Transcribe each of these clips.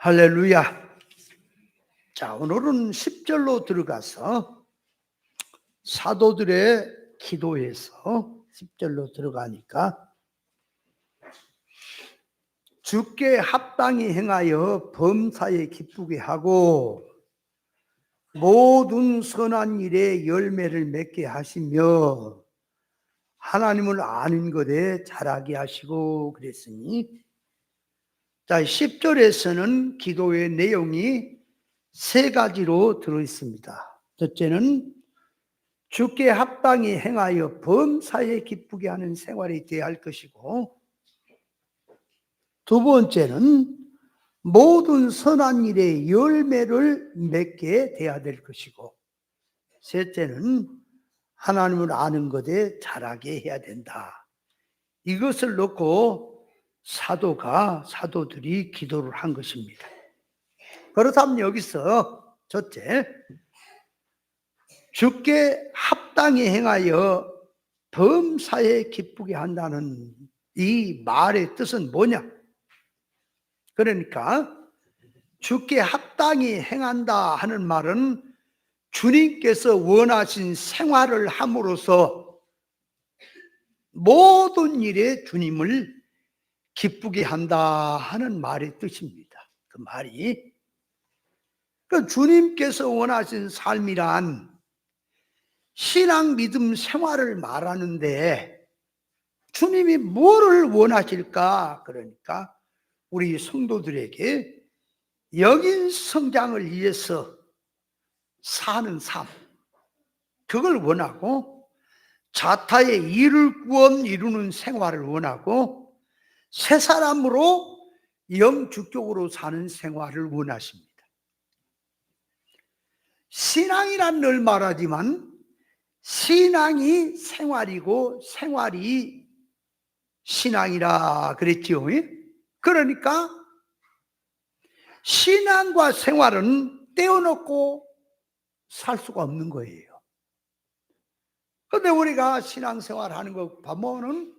할렐루야. 자, 오늘은 10절로 들어가서 사도들의 기도에서 10절로 들어가니까 주께 합당히 행하여 범사에 기쁘게 하고 모든 선한 일에 열매를 맺게 하시며 하나님을 아는 것에 자라게 하시고 그랬으니, 자, 10절에서는 기도의 내용이 세 가지로 들어있습니다. 첫째는 주께 합당히 행하여 범사에 기쁘게 하는 생활이 되어야 할 것이고, 두 번째는 모든 선한 일에 열매를 맺게 되어야 될 것이고, 셋째는 하나님을 아는 것에 자라게 해야 된다. 이것을 놓고 사도들이 기도를 한 것입니다. 그렇다면 여기서 첫째, 주께 합당히 행하여 범사에 기쁘게 한다는 이 말의 뜻은 뭐냐? 그러니까 주께 합당히 행한다 하는 말은 주님께서 원하신 생활을 함으로써 모든 일에 주님을 기쁘게 한다 하는 말의 뜻입니다. 그 말이, 그 주님께서 원하신 삶이란 신앙 믿음 생활을 말하는데 주님이 뭐를 원하실까? 그러니까 우리 성도들에게 영인 성장을 위해서 사는 삶, 그걸 원하고, 자타의 이룰 구원 이루는 생활을 원하고, 새 사람으로 영주격으로 사는 생활을 원하십니다. 신앙이란 늘 말하지만 신앙이 생활이고 생활이 신앙이라 그랬지요. 그러니까 신앙과 생활은 떼어놓고 살 수가 없는 거예요. 그런데 우리가 신앙생활 하는 거 보면은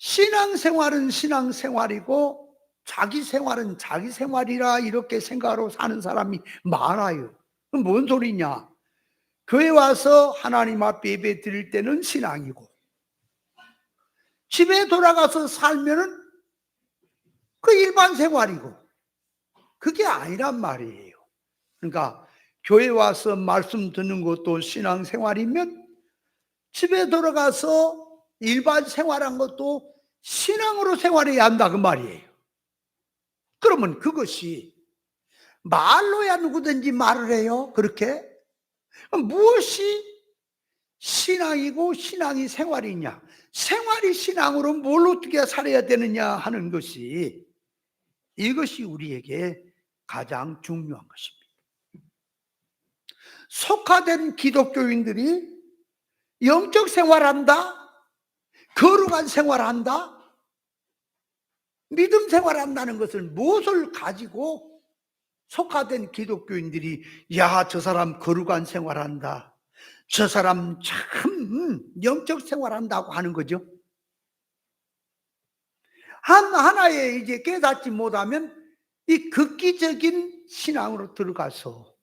신앙생활은 신앙생활이고 자기 생활은 자기 생활이라 이렇게 생각하고 사는 사람이 많아요. 그럼 뭔 소리냐? 교회 와서 하나님 앞에 예배 드릴 때는 신앙이고 집에 돌아가서 살면은 그 일반 생활이고, 그게 아니란 말이에요. 그러니까 교회 와서 말씀 듣는 것도 신앙생활이면 집에 돌아가서 일반 생활한 것도 신앙으로 생활해야 한다 그 말이에요. 그러면 그것이 말로야 누구든지 말을 해요. 그렇게? 무엇이 신앙이고 신앙이 생활이냐, 생활이 신앙으로 뭘 어떻게 살아야 되느냐 하는 것이, 이것이 우리에게 가장 중요한 것입니다. 속화된 기독교인들이 영적 생활한다, 거룩한 생활한다, 믿음 생활한다는 것을 무엇을 가지고 속화된 기독교인들이 야, 저 사람 거룩한 생활한다, 저 사람 참 영적 생활한다고 하는 거죠. 하나에 이제 깨닫지 못하면 이 극기적인 신앙으로 들어가서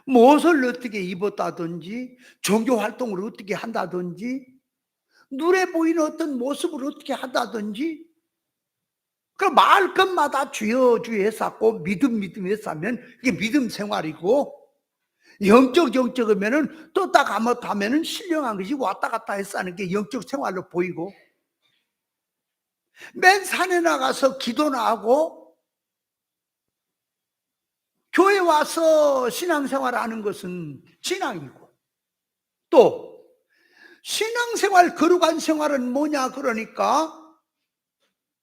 무엇을 어떻게 입었다든지 종교활동을 어떻게 한다든지 눈에 보이는 어떤 모습을 어떻게 한다든지, 그 말 것마다 주여 주여 했었고 믿음 했으면 이게 믿음 생활이고, 영적이면은 떴다 감았다면은 신령한 것이 왔다 갔다 했다는 게 영적 생활로 보이고, 맨 산에 나가서 기도나 하고 교회 와서 신앙생활 하는 것은 신앙이고, 또 신앙생활 거룩한 생활은 뭐냐? 그러니까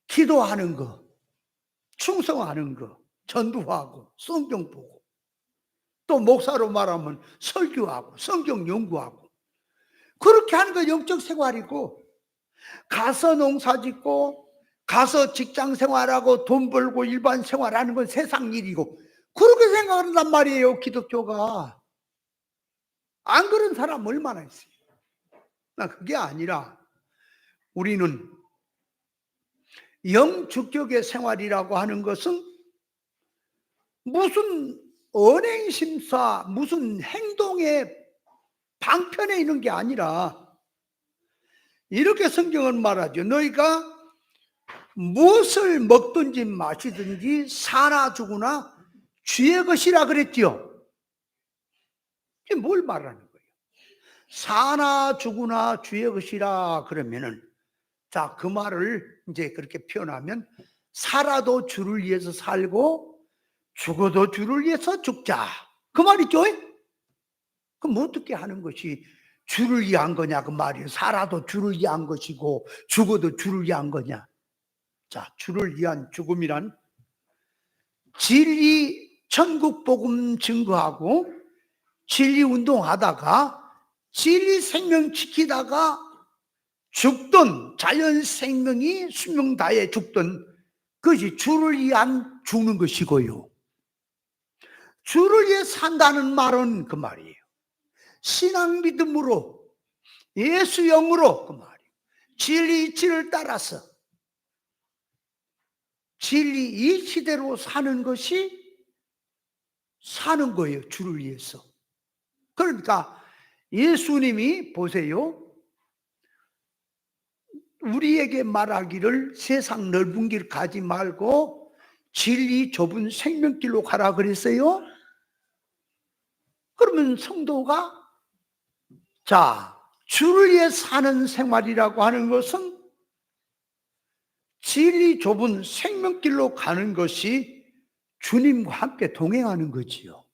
기도하는 거, 충성하는 거, 전도하고 성경 보고, 또 목사로 말하면 설교하고 성경 연구하고, 그렇게 하는 거 영적 생활이고, 가서 농사 짓고 가서 직장 생활하고 돈 벌고 일반 생활하는 건 세상 일이고, 그렇게 생각한단 말이에요. 기독교가 안 그런 사람 얼마나 있어요. 그게 아니라 우리는 영주격의 생활이라고 하는 것은 무슨 언행심사, 무슨 행동의 방편에 있는 게 아니라 이렇게 성경은 말하죠. 너희가 무엇을 먹든지 마시든지 사나 죽으나 주의 것이라 그랬지요. 이게 뭘 말하는 거예요? 사나 죽으나 주의 것이라 그러면은, 자, 그 말을 이제 그렇게 표현하면 살아도 주를 위해서 살고 죽어도 주를 위해서 죽자, 그 말이죠. 그럼 어떻게 하는 것이 주를 위한 거냐 그 말이에요. 살아도 주를 위한 것이고 죽어도 주를 위한 거냐. 자, 주를 위한 죽음이란 진리 천국 복음 증거하고 진리 운동하다가 진리 생명 지키다가 죽던, 자연 생명이 수명 다해 죽던, 그것이 주를 위한 죽는 것이고요. 주를 위해 산다는 말은 그 말이에요. 신앙 믿음으로, 예수 영으로, 그 말이에요. 진리 이치를 따라서 진리 이치대로 사는 것이 사는 거예요. 주를 위해서. 그러니까 예수님이 보세요. 우리에게 말하기를 세상 넓은 길 가지 말고 진리 좁은 생명길로 가라 그랬어요. 그러면 성도가, 자, 주를 위해 사는 생활이라고 하는 것은 진리 좁은 생명길로 가는 것이 주님과 함께 동행하는 거지요.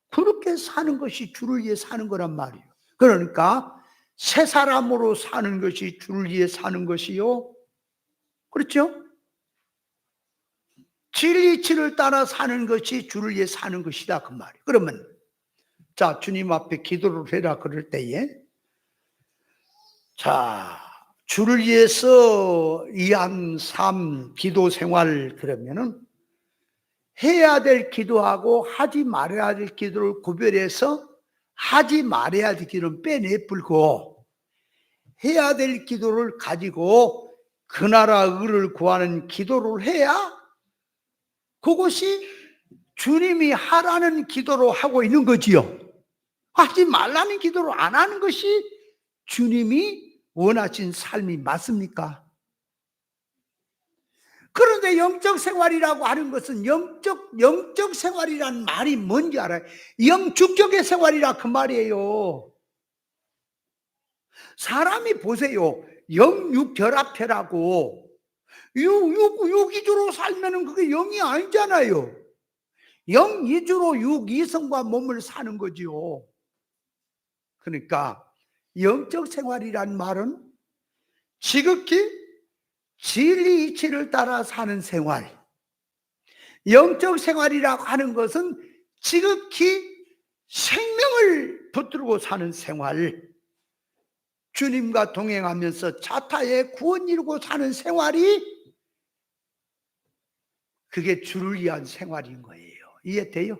그렇게 사는 것이 주를 위해 사는 거란 말이에요. 그러니까 새 사람으로 사는 것이 주를 위해 사는 것이요. 그렇죠? 진리치를 따라 사는 것이 주를 위해 사는 것이다 그 말이에요. 그러면 자, 주님 앞에 기도를 해라 그럴 때에, 자, 주를 위해서 위한 삶, 기도 생활, 그러면은 해야 될 기도하고 하지 말아야 될 기도를 구별해서 하지 말아야 될 기도는 빼내버리고 해야 될 기도를 가지고 그 나라 의를 구하는 기도를 해야 그것이 주님이 하라는 기도로 하고 있는 거지요. 하지 말라는 기도를 안 하는 것이 주님이 원하신 삶이 맞습니까? 그런데 영적 생활이라고 하는 것은 영적 생활이란 말이 뭔지 알아요? 영축적의 생활이라 그 말이에요. 사람이 보세요. 영육 결합체라고. 육 위주로 살면은 그게 영이 아니잖아요. 영 위주로 육 이성과 몸을 사는 거지요. 그러니까 영적 생활이란 말은 지극히 진리 이치를 따라 사는 생활. 영적 생활이라고 하는 것은 지극히 생명을 붙들고 사는 생활. 주님과 동행하면서 자타의 구원 이루고 사는 생활이 그게 주를 위한 생활인 거예요. 이해돼요?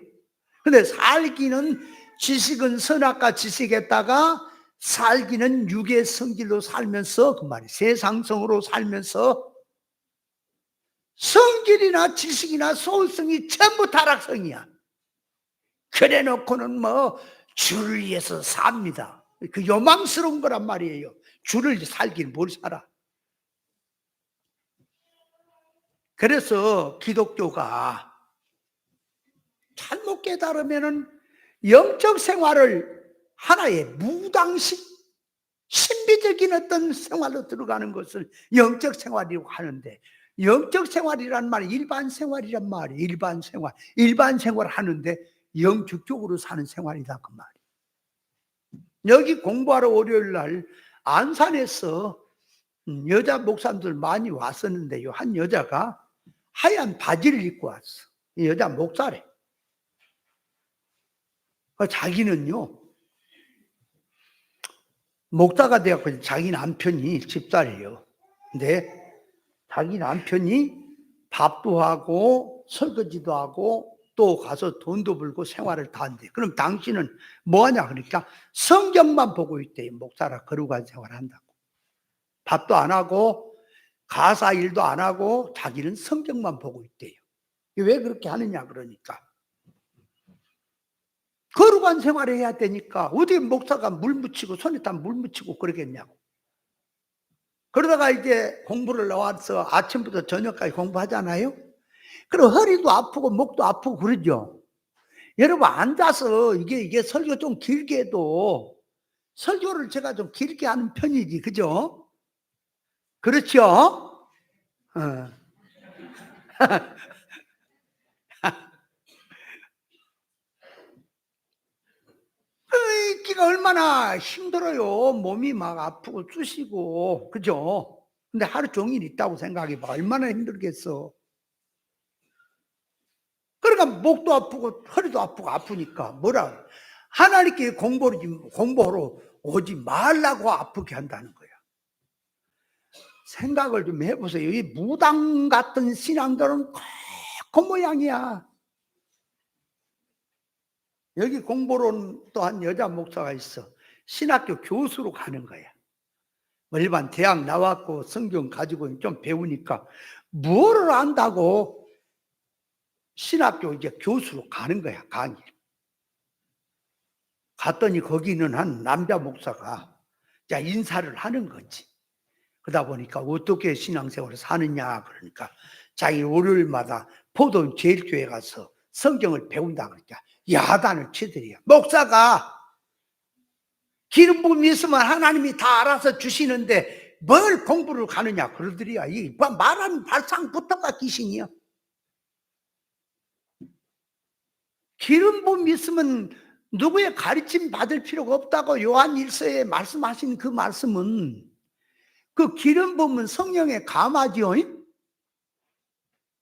근데 살기는 지식은 선악과 지식에다가 살기는 육의 성질로 살면서 그 말이 세상성으로 살면서 성질이나 지식이나 소울성이 전부 타락성이야. 그래 놓고는 뭐 주를 위해서 삽니다. 그 요망스러운 거란 말이에요. 주를 살긴 뭘 살아. 그래서 기독교가 잘못 깨달으면은 영적 생활을 하나의 무당식 신비적인 어떤 생활로 들어가는 것을 영적 생활이라고 하는데, 영적 생활이란 말이 일반 생활이란 말이에요. 일반 생활 하는데 영적으로 사는 생활이다 그 말이에요. 여기 공부하러 월요일 날 안산에서 여자 목사님들 많이 왔었는데요, 한 여자가 하얀 바지를 입고 왔어. 이 여자 목사래. 자기는요, 목사가 되었고 자기 남편이 집사래요. 근데 자기 남편이 밥도 하고 설거지도 하고 또 가서 돈도 벌고 생활을 다 한대. 그럼 당신은 뭐하냐 그러니까 성경만 보고 있대요. 목사라 거룩한 생활을 한다고. 밥도 안 하고 가사 일도 안 하고 자기는 성경만 보고 있대요. 왜 그렇게 하느냐 그러니까. 거룩한 생활을 해야 되니까 어디 목사가 물 묻히고 손에다 물 묻히고 그러겠냐고. 그러다가 이제 공부를 나와서 아침부터 저녁까지 공부하잖아요. 그럼 허리도 아프고 목도 아프고 그러죠. 여러분 앉아서 이게 설교 좀 길게 해도 설교를 제가 좀 길게 하는 편이지, 그죠? 그렇죠? 어. 있기가 얼마나 힘들어요. 몸이 막 아프고 쑤시고, 그죠? 근데 하루 종일 있다고 생각해봐. 얼마나 힘들겠어. 그러니까 목도 아프고 허리도 아프고 아프니까 뭐라 하나님께 공부하러 오지 말라고 아프게 한다는 거야. 생각을 좀 해보세요. 이 무당 같은 신앙들은 그 모양이야. 여기 공부로 온 또 한 여자 목사가 있어. 신학교 교수로 가는 거야. 일반 대학 나왔고 성경 가지고 좀 배우니까 뭐를 안다고 신학교 이제 교수로 가는 거야, 강의. 갔더니 거기는 한 남자 목사가 자 인사를 하는 거지. 그러다 보니까 어떻게 신앙생활을 사느냐 그러니까 자기 월요일마다 포도원 제일교회 가서 성경을 배운다 그러니까 야단을 치더래요. 목사가 기름 부음이 있으면 하나님이 다 알아서 주시는데 뭘 공부를 가느냐 그러더래요. 이 말하는 발상부터가 귀신이요. 기름 부음이 있으면 누구의 가르침 받을 필요가 없다고 요한 1서에 말씀하신 그 말씀은 그 기름 부음은 성령의 감화지요.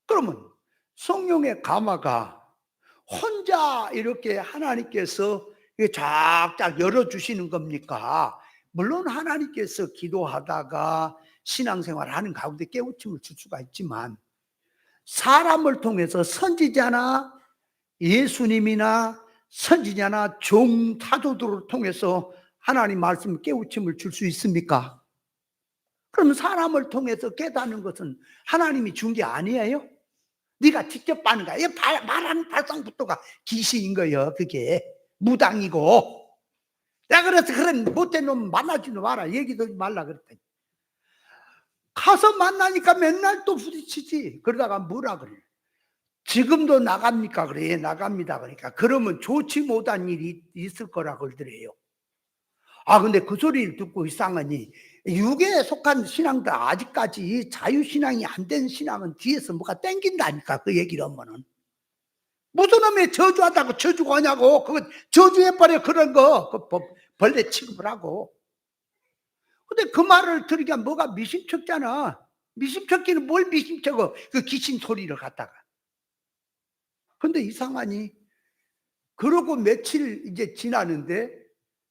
그러면 성령의 감화가 혼자 이렇게 하나님께서 쫙쫙 열어주시는 겁니까? 물론 하나님께서 기도하다가 신앙생활을 하는 가운데 깨우침을 줄 수가 있지만 사람을 통해서 선지자나 예수님이나 선지자나 종타도들을 통해서 하나님 말씀 깨우침을 줄 수 있습니까? 그럼 사람을 통해서 깨닫는 것은 하나님이 준 게 아니에요? 네가 직접 하는 거야. 말하는 발상부터가 귀신인 거예요. 그게 무당이고. 내가 그래서 그런 못된 놈 만나지도 마라. 얘기도 하지 말라 그랬더니 가서 만나니까 맨날 또 부딪히지. 그러다가 뭐라 그래? 지금도 나갑니까? 그래. 예, 나갑니다. 그러니까 그러면 좋지 못한 일이 있을 거라 그러더래요. 근데 그 소리를 듣고 이상하니 육에 속한 신앙도 아직까지 자유신앙이 안 된 신앙은 뒤에서 뭐가 땡긴다니까. 그 얘기를 하면은 무슨 놈의 저주하다고 저주가 하냐고. 그거 저주해버려. 그런 거 그 벌레 취급을 하고. 근데 그 말을 들으니까 뭐가 미심쩍잖아. 미심쩍기는 뭘 미심쩍어. 그 귀신 소리를 갖다가. 근데 이상하니 그러고 며칠 이제 지나는데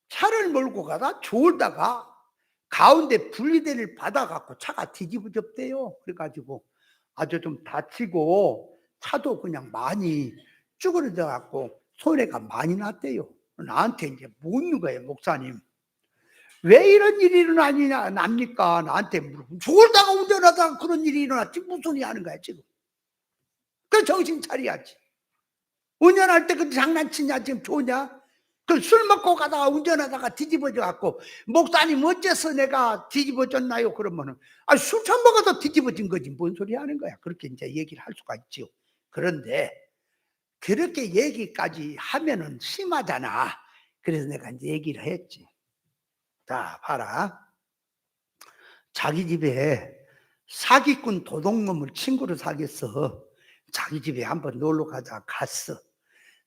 차를 몰고 가다 졸다가 가운데 분리대를 받아갖고 차가 뒤집어졌대요. 그래가지고 아주 좀 다치고 차도 그냥 많이 쭈그러져갖고 손해가 많이 났대요. 나한테 이제 묻는 거예요. 목사님 왜 이런 일이 납니까? 나한테 물어보고 졸다가 운전하다가 그런 일이 일어났지 무슨 소리 하는 거야 지금. 그 정신 차려야지. 운전할 때 그 장난치냐 지금 좋냐? 그 술 먹고 가다가 운전하다가 뒤집어져 갖고 목사님 어째서 내가 뒤집어졌나요? 그러면은 술 처먹어서 뒤집어진 거지 뭔 소리 하는 거야. 그렇게 이제 얘기를 할 수가 있죠. 그런데 그렇게 얘기까지 하면은 심하잖아. 그래서 내가 이제 얘기를 했지. 자 봐라. 자기 집에 사기꾼 도둑놈을 친구로 사귀었어. 자기 집에 한번 놀러 가자 갔어.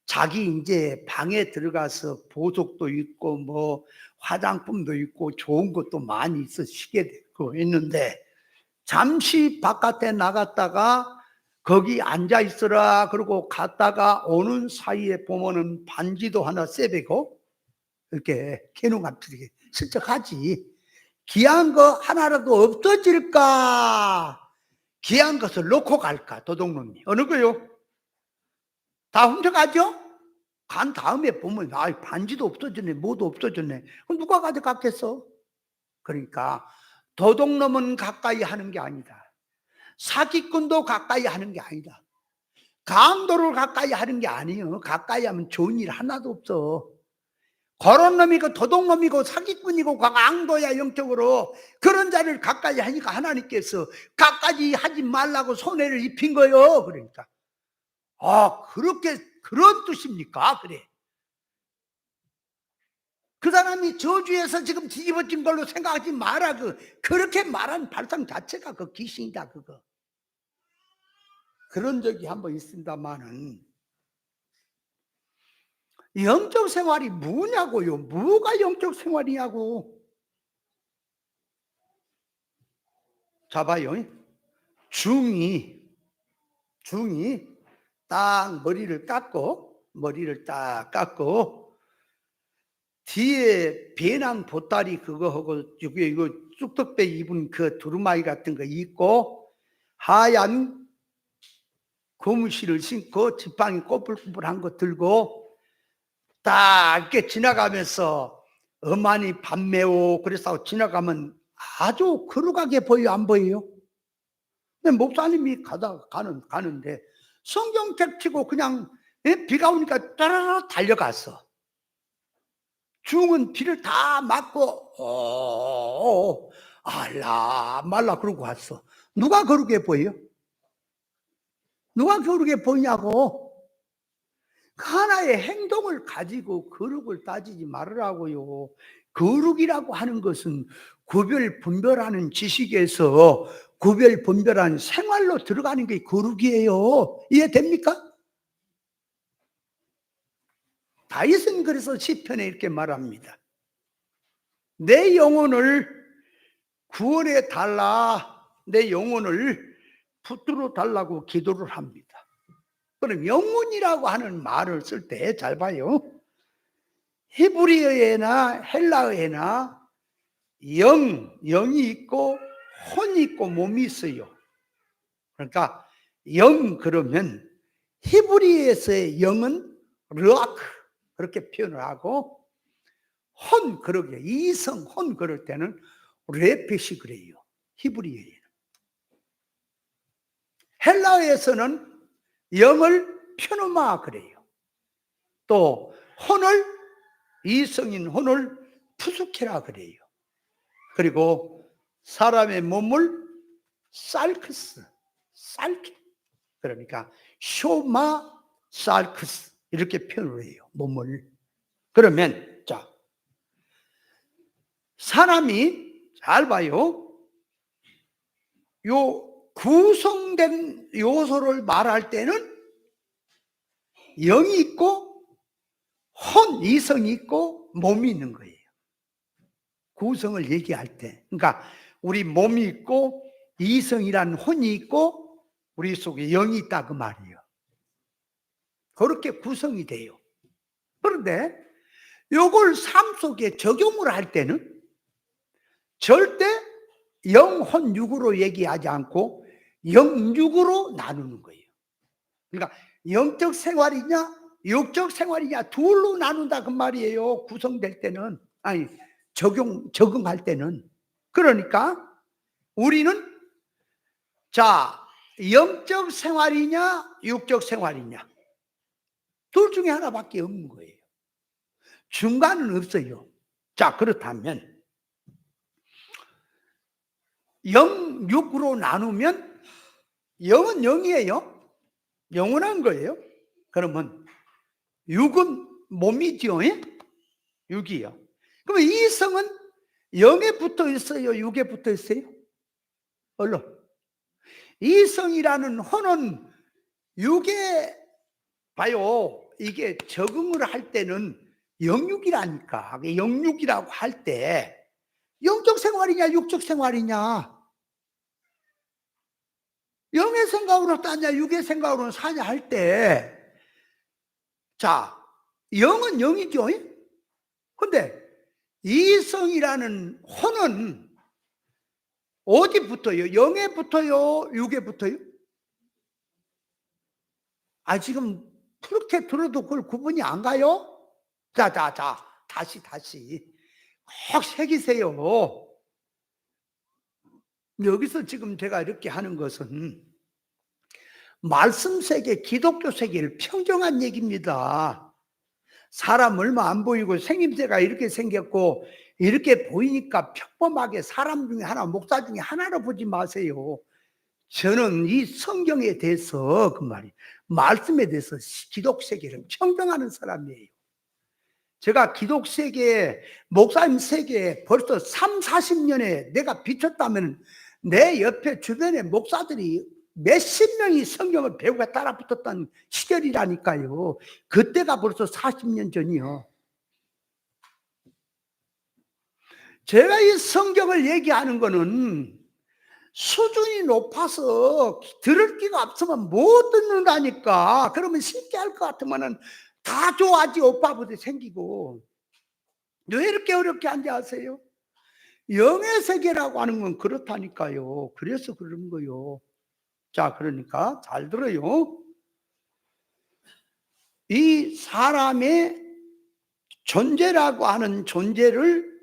자기 이제 방에 들어가서 보석도 있고 뭐 화장품도 있고 좋은 것도 많이 있어 시계 되고 있는데 잠시 바깥에 나갔다가 거기 앉아 있어라 그러고 갔다가 오는 사이에 보면은 반지도 하나 쎄배고 이렇게 개눈 앞들이 슬쩍 하지. 귀한 거 하나라도 없어질까? 귀한 것을 놓고 갈까? 도둑놈이 어느 거요? 다 훔쳐가죠? 간 다음에 보면 반지도 없어졌네 뭐도 없어졌네. 그럼 누가 가져갔겠어? 그러니까 도둑놈은 가까이 하는 게 아니다. 사기꾼도 가까이 하는 게 아니다. 강도를 가까이 하는 게 아니에요. 가까이 하면 좋은 일 하나도 없어. 그런 놈이고 도둑놈이고 사기꾼이고 강도야 영적으로. 그런 자를 가까이 하니까 하나님께서 가까이 하지 말라고 손해를 입힌 거예요. 그러니까 그렇게 그런 뜻입니까? 그래. 그 사람이 저주에서 지금 뒤집어진 걸로 생각하지 마라. 그렇게 말한 발상 자체가 그 귀신이다. 그거. 그런 적이 한번 있습니다만은, 영적 생활이 뭐냐고요? 뭐가 영적 생활이냐고. 자 봐요. 중이 딱 머리를 깎고 뒤에 배낭 보따리 그거 하고 이거 쑥떡배 입은 그 두루마기 같은 거 입고 하얀 고무실을 신고 지팡이 꼬불꼬불한 거 들고 딱 이렇게 지나가면서 어머니 밥 매우 그래서 지나가면 아주 거룩하게 보여, 안 보여요? 근데 목사님이 가는데 성경책 펴고 그냥 비가 오니까 따라라 달려갔어. 중은 비를 다 맞고 알라 말라 그러고 왔어. 누가 거룩해 보여? 누가 거룩해 보이냐고. 하나의 행동을 가지고 거룩을 따지지 말으라고요. 거룩이라고 하는 것은 구별 분별하는 지식에서 구별 분별한 생활로 들어가는 게 거룩이에요. 이해됩니까? 다윗은 그래서 시편에 이렇게 말합니다. 내 영혼을 구원해 달라, 내 영혼을 붙들어 달라고 기도를 합니다. 그럼 영혼이라고 하는 말을 쓸 때 잘 봐요. 히브리어에나 헬라어에나 영이 있고 혼이 있고 몸이 있어요. 그러니까 영 그러면 히브리어에서의 영은 르아크 그렇게 표현을 하고, 혼 그러게 이성 혼 그럴 때는 레핏이 그래요. 히브리어에는. 헬라어에서는 영을 펴누마 그래요. 또 혼을 이성인 혼을 푸수케라 그래요. 그리고 사람의 몸을 살크스 그러니까 쇼마 살크스 이렇게 표현을 해요. 몸을. 그러면 자 사람이 잘 봐요. 요 구성된 요소를 말할 때는 영이 있고 혼 이성이 있고 몸이 있는 거예요. 구성을 얘기할 때. 그러니까 우리 몸이 있고 이성이란 혼이 있고 우리 속에 영이 있다 그 말이에요. 그렇게 구성이 돼요. 그런데 요걸 삶 속에 적용을 할 때는 절대 영혼 육으로 얘기하지 않고 영육으로 나누는 거예요. 그러니까 영적 생활이냐 육적 생활이냐 둘로 나눈다 그 말이에요. 구성될 때는 적응할 때는. 그러니까 우리는 자 영적 생활이냐 육적 생활이냐 둘 중에 하나밖에 없는 거예요. 중간은 없어요. 자 그렇다면 영, 육으로 나누면 영은 영이에요. 영원한 거예요. 그러면 육은 몸이죠. 육이요. 그러면 이성은 영에 붙어 있어요? 육에 붙어 있어요? 얼른. 이성이라는 혼은 육에 봐요. 이게 적응을 할 때는 영육이라니까. 영육이라고 할 때 영적 생활이냐 육적 생활이냐 영의 생각으로 따냐 육의 생각으로 사냐 할 때 자 영은 영이죠. 근데 이성이라는 혼은 어디 붙어요? 영에 붙어요? 육에 붙어요? 지금 그렇게 들어도 그걸 구분이 안 가요? 자 다시 꼭 새기세요. 여기서 지금 제가 이렇게 하는 것은 말씀 세계, 기독교 세계를 평정한 얘기입니다. 사람 얼마 안 보이고 생김새가 이렇게 생겼고 이렇게 보이니까 평범하게 사람 중에 하나, 목사 중에 하나로 보지 마세요. 저는 이 성경에 대해서 그 말이 말씀에 대해서 기독 세계를 평정하는 사람이에요. 제가 기독 세계, 목사님 세계에 벌써 3, 40년에 내가 비쳤다면 내 옆에 주변에 목사들이 몇십 명이 성경을 배우고 따라 붙었던 시절이라니까요. 그때가 벌써 40년 전이요. 제가 이 성경을 얘기하는 거는 수준이 높아서 들을 기가 없으면 못 듣는다니까. 그러면 쉽게 할 것 같으면은 다 좋아하지. 오빠부터 생기고. 왜 이렇게 어렵게 앉아하세요? 영의 세계라고 하는 건 그렇다니까요. 그래서 그런 거요. 자, 그러니까 잘 들어요. 이 사람의 존재라고 하는 존재를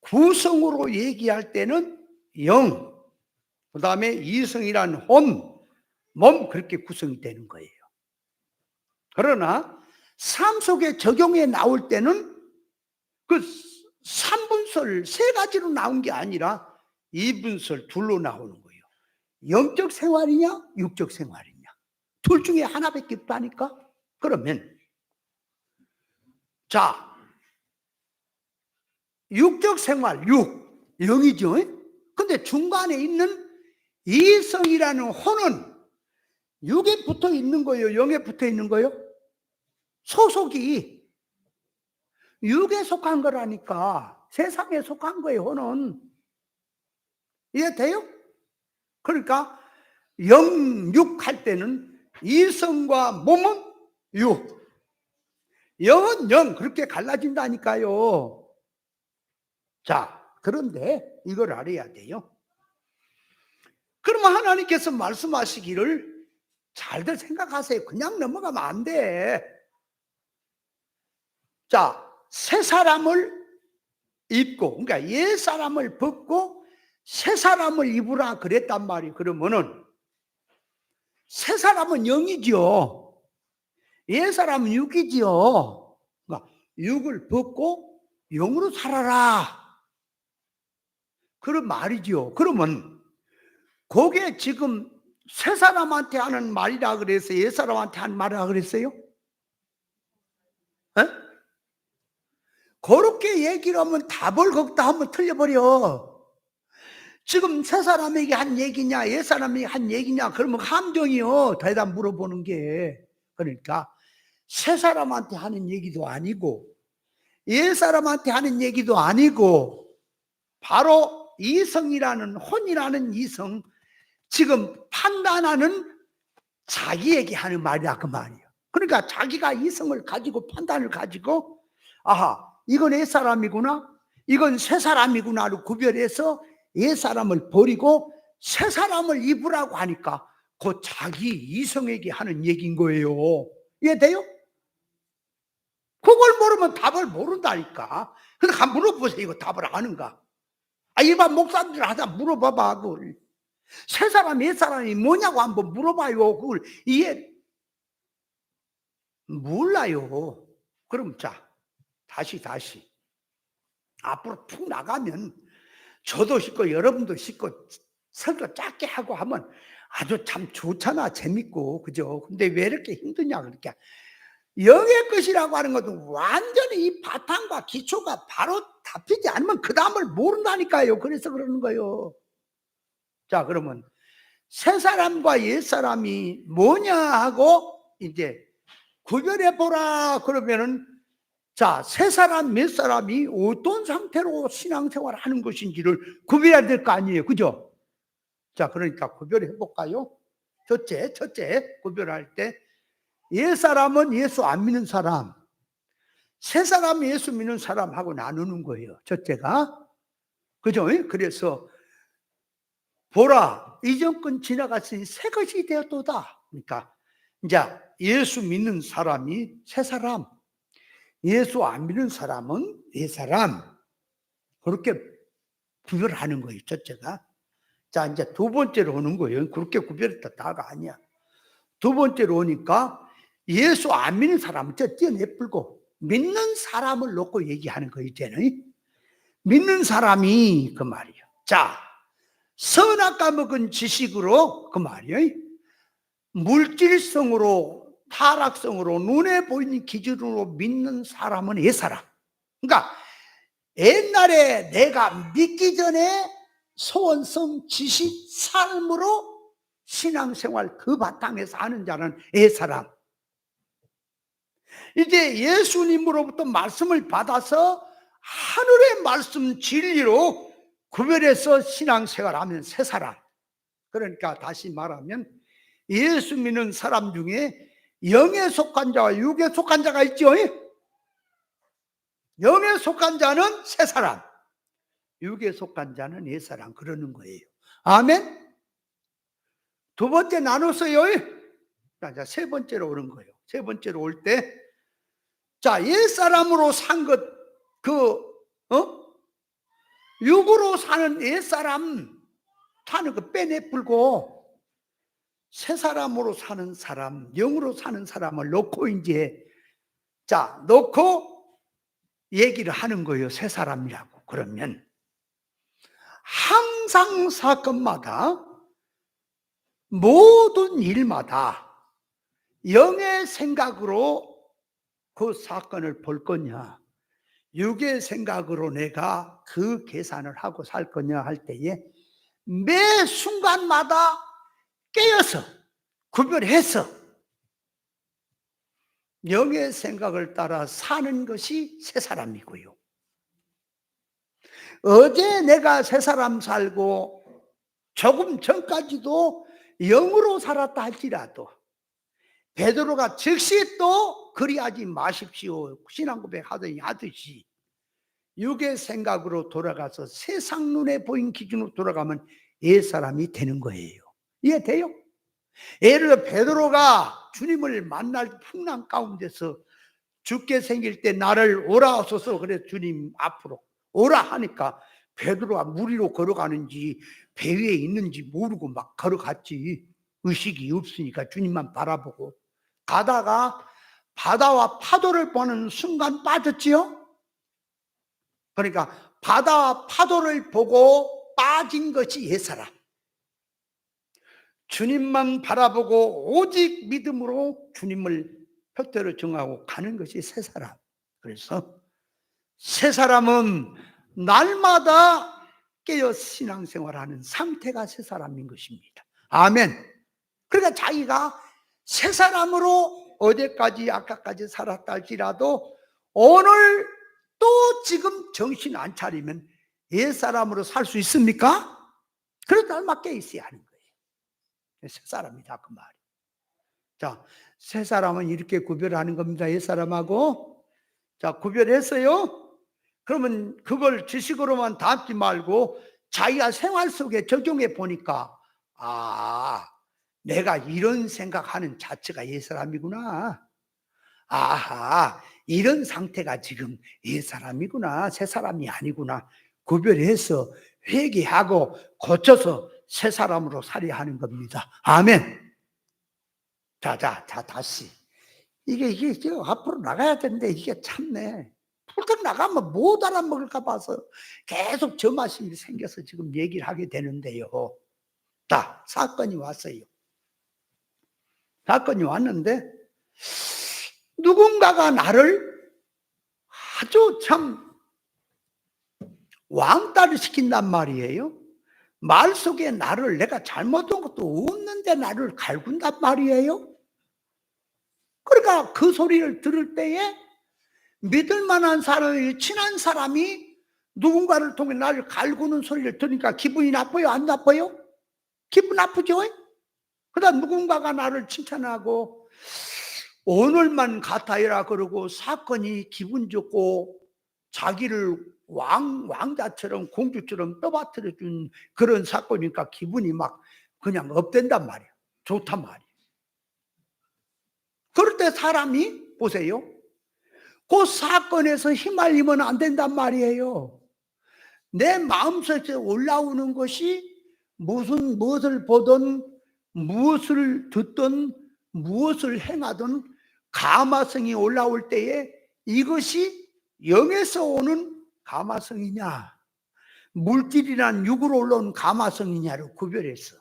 구성으로 얘기할 때는 영, 그 다음에 이성이란 혼, 몸, 그렇게 구성이 되는 거예요. 그러나 삶 속에 적용해 나올 때는 그 3분설 세 가지로 나온 게 아니라 2분설 둘로 나오는 거예요. 영적 생활이냐 육적 생활이냐, 둘 중에 하나밖에 없다니까. 그러면 자, 육적 생활, 영이죠. 근데 중간에 있는 이성이라는 혼은 육에 붙어 있는 거예요, 영에 붙어 있는 거예요? 소속이 육에 속한 거라니까. 세상에 속한 거예요, 혼은. 이해돼요? 그러니까 영육 할 때는 이성과 몸은 육, 영은 영, 그렇게 갈라진다니까요. 자, 그런데 이걸 알아야 돼요. 그러면 하나님께서 말씀하시기를 잘들 생각하세요. 그냥 넘어가면 안 돼. 자, 새 사람을 입고, 그러니까 옛 사람을 벗고 새 사람을 입으라 그랬단 말이에요. 그러면은 새 사람은 영이죠. 옛 사람은 육이죠. 그러니까 육을 벗고 영으로 살아라, 그런 말이죠. 그러면 그게 지금 새 사람한테 하는 말이라 그랬어요? 옛 사람한테 하는 말이라 그랬어요? 에? 그렇게 얘기를 하면 답을 거기다 하면 틀려버려. 지금 새 사람에게 한 얘기냐 옛 사람에게 한 얘기냐, 그러면 함정이요, 대답 물어보는 게. 그러니까 새 사람한테 하는 얘기도 아니고 옛 사람한테 하는 얘기도 아니고 바로 이성이라는, 혼이라는 이성, 지금 판단하는 자기에게 하는 말이야, 그 말이에요. 그러니까 자기가 이성을 가지고 판단을 가지고, 아하, 이건 옛 사람이구나, 이건 새 사람이구나를 구별해서 옛 사람을 버리고 새 사람을 입으라고 하니까 그 자기 이성에게 하는 얘기인 거예요. 이해돼요? 그걸 모르면 답을 모른다니까. 그러니까 한번 물어보세요. 이거 답을 아는가? 일반 목사님들 하다 물어봐봐. 그걸 새 사람 옛 사람이 뭐냐고 한번 물어봐요. 그걸 이해 몰라요. 그럼 자, 다시 앞으로 푹 나가면 저도 쉽고 여러분도 쉽고 설교 짧게 하고 하면 아주 참 좋잖아. 재밌고, 그죠? 근데 왜 이렇게 힘드냐, 그러니까 영의 것이라고 하는 것은 완전히 이 바탕과 기초가 바로 잡히지 않으면 그 다음을 모른다니까요. 그래서 그러는 거예요. 자, 그러면 새 사람과 옛 사람이 뭐냐 하고 이제 구별해 보라 그러면은, 자, 새 사람, 옛 사람이 어떤 상태로 신앙생활을 하는 것인지를 구별해야 될 거 아니에요. 그죠? 자, 그러니까 구별해 볼까요? 첫째, 구별할 때 옛 사람은 예수 안 믿는 사람, 새 사람은 예수 믿는 사람하고 나누는 거예요. 첫째가. 그죠? 그래서 보라, 이전 건 지나갔으니 새 것이 되었도다. 그러니까 이제 예수 믿는 사람이 새 사람, 예수 안 믿는 사람은 옛 사람, 그렇게 구별하는 거예요. 첫째가. 자, 이제 두 번째로 오는 거예요. 그렇게 구별했다 다가 아니야. 두 번째로 오니까 예수 안 믿는 사람은 저 뛰어내불고 믿는 사람을 놓고 얘기하는 거 이제는. 믿는 사람이 그 말이에요. 자, 선악과 먹은 지식으로 그 말이에요. 물질성으로 타락성으로 눈에 보이는 기준으로 믿는 사람은 옛사람. 그러니까 옛날에 내가 믿기 전에 소원성 지식 삶으로 신앙생활 그 바탕에서 하는 자는 옛사람. 이제 예수님으로부터 말씀을 받아서 하늘의 말씀 진리로 구별해서 신앙생활하면 새사람. 그러니까 다시 말하면 예수 믿는 사람 중에 영에 속한 자와 육에 속한 자가 있죠. 영에 속한 자는 새사람, 육에 속한 자는 옛사람, 그러는 거예요. 아멘. 두 번째 나눴어요. 자, 세 번째로 오는 거예요. 세 번째로 올 때, 자, 옛사람으로 산 것, 육으로 사는 옛사람 사는 거 빼내불고 새 사람으로 사는 사람, 영으로 사는 사람을 놓고 이제 놓고 얘기를 하는 거예요. 새 사람이라고. 그러면 항상 사건마다 모든 일마다 영의 생각으로 그 사건을 볼 거냐, 육의 생각으로 내가 그 계산을 하고 살 거냐 할 때에 매 순간마다 깨어서 구별해서 영의 생각을 따라 사는 것이 새 사람이고요. 어제 내가 새 사람 살고 조금 전까지도 영으로 살았다 할지라도 베드로가 즉시 또 그리하지 마십시오 신앙 고백하더니 하듯이 육의 생각으로 돌아가서 세상 눈에 보인 기준으로 돌아가면 옛사람이 되는 거예요. 이해돼요? 예를 들어 베드로가 주님을 만날 풍랑 가운데서 죽게 생길 때 나를 오라 하소서 그래 주님 앞으로 오라 하니까 베드로가 물 위로 걸어가는지 배 위에 있는지 모르고 막 걸어갔지. 의식이 없으니까 주님만 바라보고 가다가 바다와 파도를 보는 순간 빠졌지요. 그러니까 바다와 파도를 보고 빠진 것이 옛사람. 주님만 바라보고 오직 믿음으로 주님을 표대로 정하고 가는 것이 새사람. 그래서 새사람은 날마다 깨어 신앙생활하는 상태가 새사람인 것입니다. 아멘. 그러니까 자기가 새사람으로 어제까지 아까까지 살았다 할지라도 오늘 또 지금 정신 안 차리면 옛사람으로 살 수 있습니까? 그래도 날마다 깨어 있어야 하는 거예요. 새사람이다 그 말이. 자, 새사람은 이렇게 구별하는 겁니다. 옛사람하고. 자, 구별했어요. 그러면 그걸 지식으로만 담지 말고 자기가 생활 속에 적용해 보니까 내가 이런 생각하는 자체가 옛사람이구나. 아하, 이런 상태가 지금 옛사람이구나. 새사람이 아니구나. 구별해서 회개하고 고쳐서 새사람으로 살아야 하는 겁니다. 아멘. 자, 다시. 이게 앞으로 나가야 되는데 이게 참네. 훌쩍 나가면 못 알아먹을까 봐서 계속 점화심이 생겨서 지금 얘기를 하게 되는데요. 자, 사건이 왔어요. 사건이 왔는데 누군가가 나를 아주 참 왕따를 시킨단 말이에요. 말 속에 나를 내가 잘못한 것도 없는데 나를 갈군단 말이에요. 그러니까 그 소리를 들을 때에 믿을 만한 사람이 친한 사람이 누군가를 통해 나를 갈구는 소리를 들으니까 기분이 나빠요? 안 나빠요? 기분 나쁘죠? 그다음 누군가가 나를 칭찬하고 오늘만 같아이라 그러고 사건이 기분 좋고 자기를 왕자처럼 공주처럼 떠받들어 준 그런 사건이니까 기분이 막 그냥 업된단 말이에요. 좋단 말이에요. 그럴 때 사람이 보세요. 그 사건에서 휘말리면 안 된단 말이에요. 내 마음속에 올라오는 것이 무엇을 보든 무엇을 듣든 무엇을 행하든 가마성이 올라올 때에 이것이 영에서 오는 가마성이냐, 물질이란 육으로 올라온 가마성이냐를 구별했어.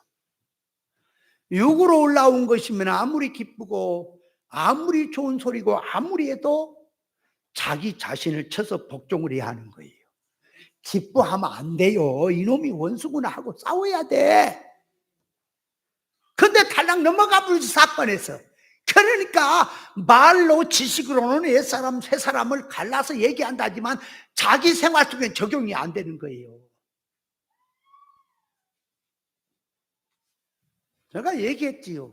육으로 올라온 것이면 아무리 기쁘고 아무리 좋은 소리고 아무리 해도 자기 자신을 쳐서 복종을 해야 하는 거예요. 기뻐하면 안 돼요. 이놈이 원수구나 하고 싸워야 돼. 근데 탈락 넘어가 버리지, 사건에서. 그러니까 말로 지식으로는 옛사람 새사람을 갈라서 얘기한다지만 자기 생활 속에 적용이 안 되는 거예요. 제가 얘기했지요.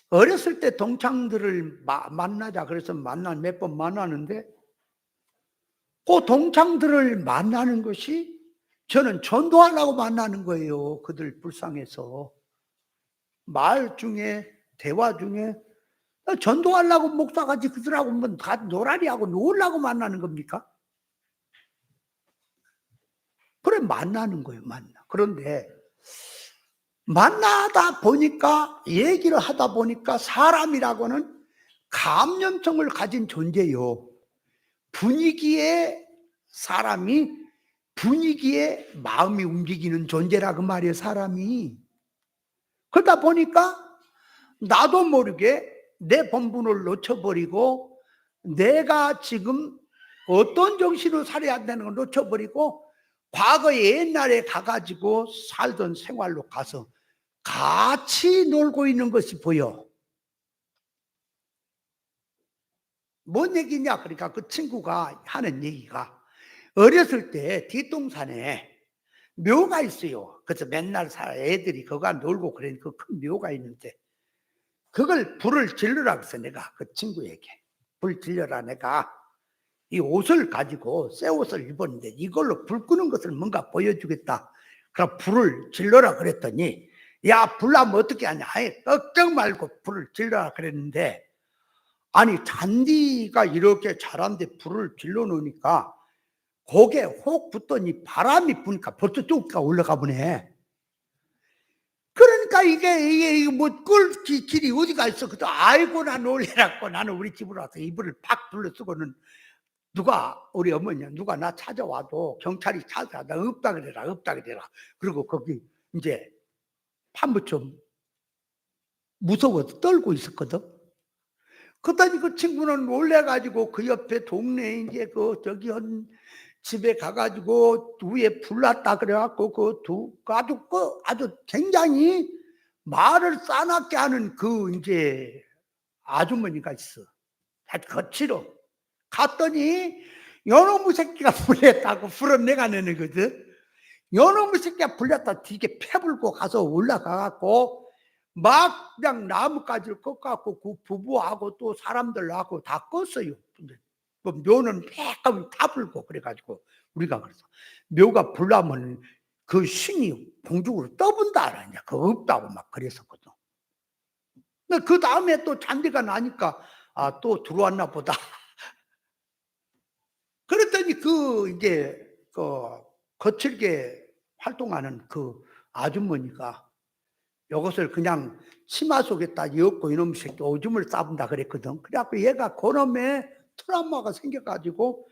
어렸을 때 동창들을 만나자 그래서 몇 번 만나는데 그 동창들을 만나는 것이 저는 전도하려고 만나는 거예요. 그들 불쌍해서. 말 중에 대화 중에 전도하려고 목사같이 그들하고 뭐 다 노라리하고 놀라고 만나는 겁니까? 그래 만나는 거예요. 그런데 만나다 보니까 얘기를 하다 보니까 사람이라고는 감염성을 가진 존재요. 분위기에 마음이 움직이는 존재라 그 말이에요. 사람이. 그러다 보니까 나도 모르게 내 본분을 놓쳐버리고 내가 지금 어떤 정신으로 살아야 되는 걸 놓쳐버리고 과거에 옛날에 가가지고 살던 생활로 가서 같이 놀고 있는 것이 보여. 뭔 얘기냐? 그러니까 그 친구가 하는 얘기가 어렸을 때 뒷동산에 묘가 있어요. 그래서 맨날 애들이 거기 놀고 그러니까 그 큰 묘가 있는데 그걸 불을 질러라 그래서 내가 그 친구에게 불 질러라, 내가 이 옷을 가지고 새 옷을 입었는데 이걸로 불 끄는 것을 뭔가 보여주겠다. 그럼 불을 질러라 그랬더니 야, 불나면 어떻게 하냐? 아니, 걱정 말고 불을 질러라 그랬는데 아니 잔디가 이렇게 자란데 불을 질러 놓으니까 거기에 혹 붙더니 바람이 부니까 벌써 쫓기가 올라가 보네. 그러니까 이게 뭐 끌 길이 어디가 있어? 그래서 아이고 나 놀래라고 나는 우리 집으로 와서 이불을 팍 둘러쓰고는 누가 우리 어머니야 누가 나 찾아와도 경찰이 찾아와 나 없다 그래라. 그리고 거기 이제 판부처 무서워서 떨고 있었거든. 그러더니 그 친구는 놀래가지고 그 옆에 동네에 이제 그 저기 한 집에 가가지고 위에 불났다 그래갖고 아주 굉장히 말을 싸납게 하는 그 이제 아주머니가 있어. 아주 거칠어. 갔더니 요놈의 새끼가 불렸다고 불은 내가 내는 거든. 요놈의 새끼가 불렸다 되게 패불고 가서 올라가갖고 막 그냥 나뭇가지를 꺾어갖고 그 부부하고 또 사람들하고 다 껐어요. 그 묘는 매까지 다 불고 그래가지고 우리가 그래서 묘가 불나면 그 신이 공중으로 떠본다 아니냐 그거 없다고 막 그랬었거든. 근데 그 다음에 또 잔디가 나니까 아 또 들어왔나 보다. 그랬더니 그 이제 그 거칠게 활동하는 그 아주머니가 이것을 그냥 치마 속에다 엮고 이놈 새끼 오줌을 싸본다 그랬거든. 그래갖고 얘가 그놈의 트라우마가 생겨가지고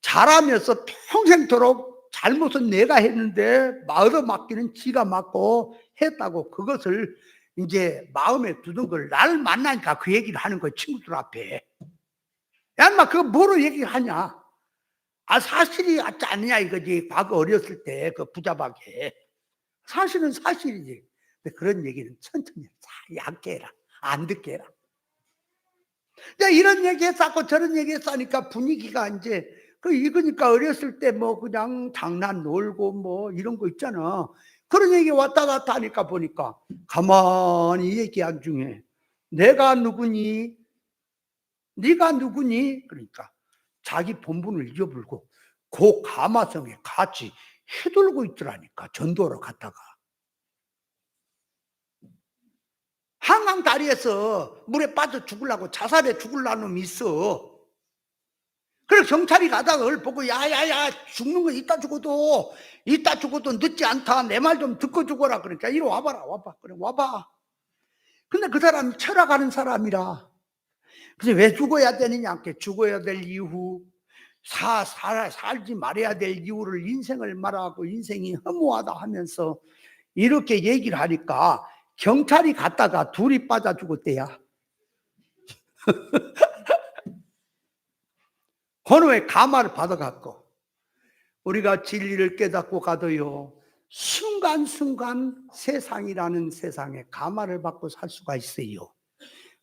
자라면서 평생토록 잘못은 내가 했는데 얻어맞기는 지가 맞고 했다고 그것을 이제 마음에 두는 걸 나를 만나니까 그 얘기를 하는 거야 친구들 앞에. 야 인마 그거 뭐로 얘기하냐. 아 사실이 같지 않느냐 이거지. 과거 어렸을 때 그 부자박에 사실은 사실이지. 근데 그런 얘기는 천천히 얇게 해라. 안 듣게 해라. 이런 얘기 했었고 저런 얘기 했으니까 분위기가 이제 이거니까 어렸을 때 뭐 그냥 장난 놀고 뭐 이런 거 있잖아. 그런 얘기 왔다 갔다 하니까 보니까 가만히 얘기한 중에 내가 누구니? 네가 누구니? 그러니까 자기 본분을 잊어버리고 그 가마성에 같이 휘둘고 있더라니까. 전도하러 갔다가 한강 다리에서 물에 빠져 죽으려고 자살해 죽으려는 놈이 있어. 그래서 경찰이 가다가 그걸 보고 야야야 죽는 거 이따 죽어도 늦지 않다. 내 말 좀 듣고 죽어라. 그러니까 이리 와봐라. 와봐. 그래 와봐. 근데 그 사람이 철학하는 사람이라. 그래서 왜 죽어야 되느냐? 죽어야 될 이유, 살지 말아야 될 이유를 인생을 말하고 인생이 허무하다 하면서 이렇게 얘기를 하니까 경찰이 갔다가 둘이 빠져 죽었대야. 그놈의 감화를 받아갖고 우리가 진리를 깨닫고 가도요, 순간순간 세상이라는 세상에 감화를 받고 살 수가 있어요.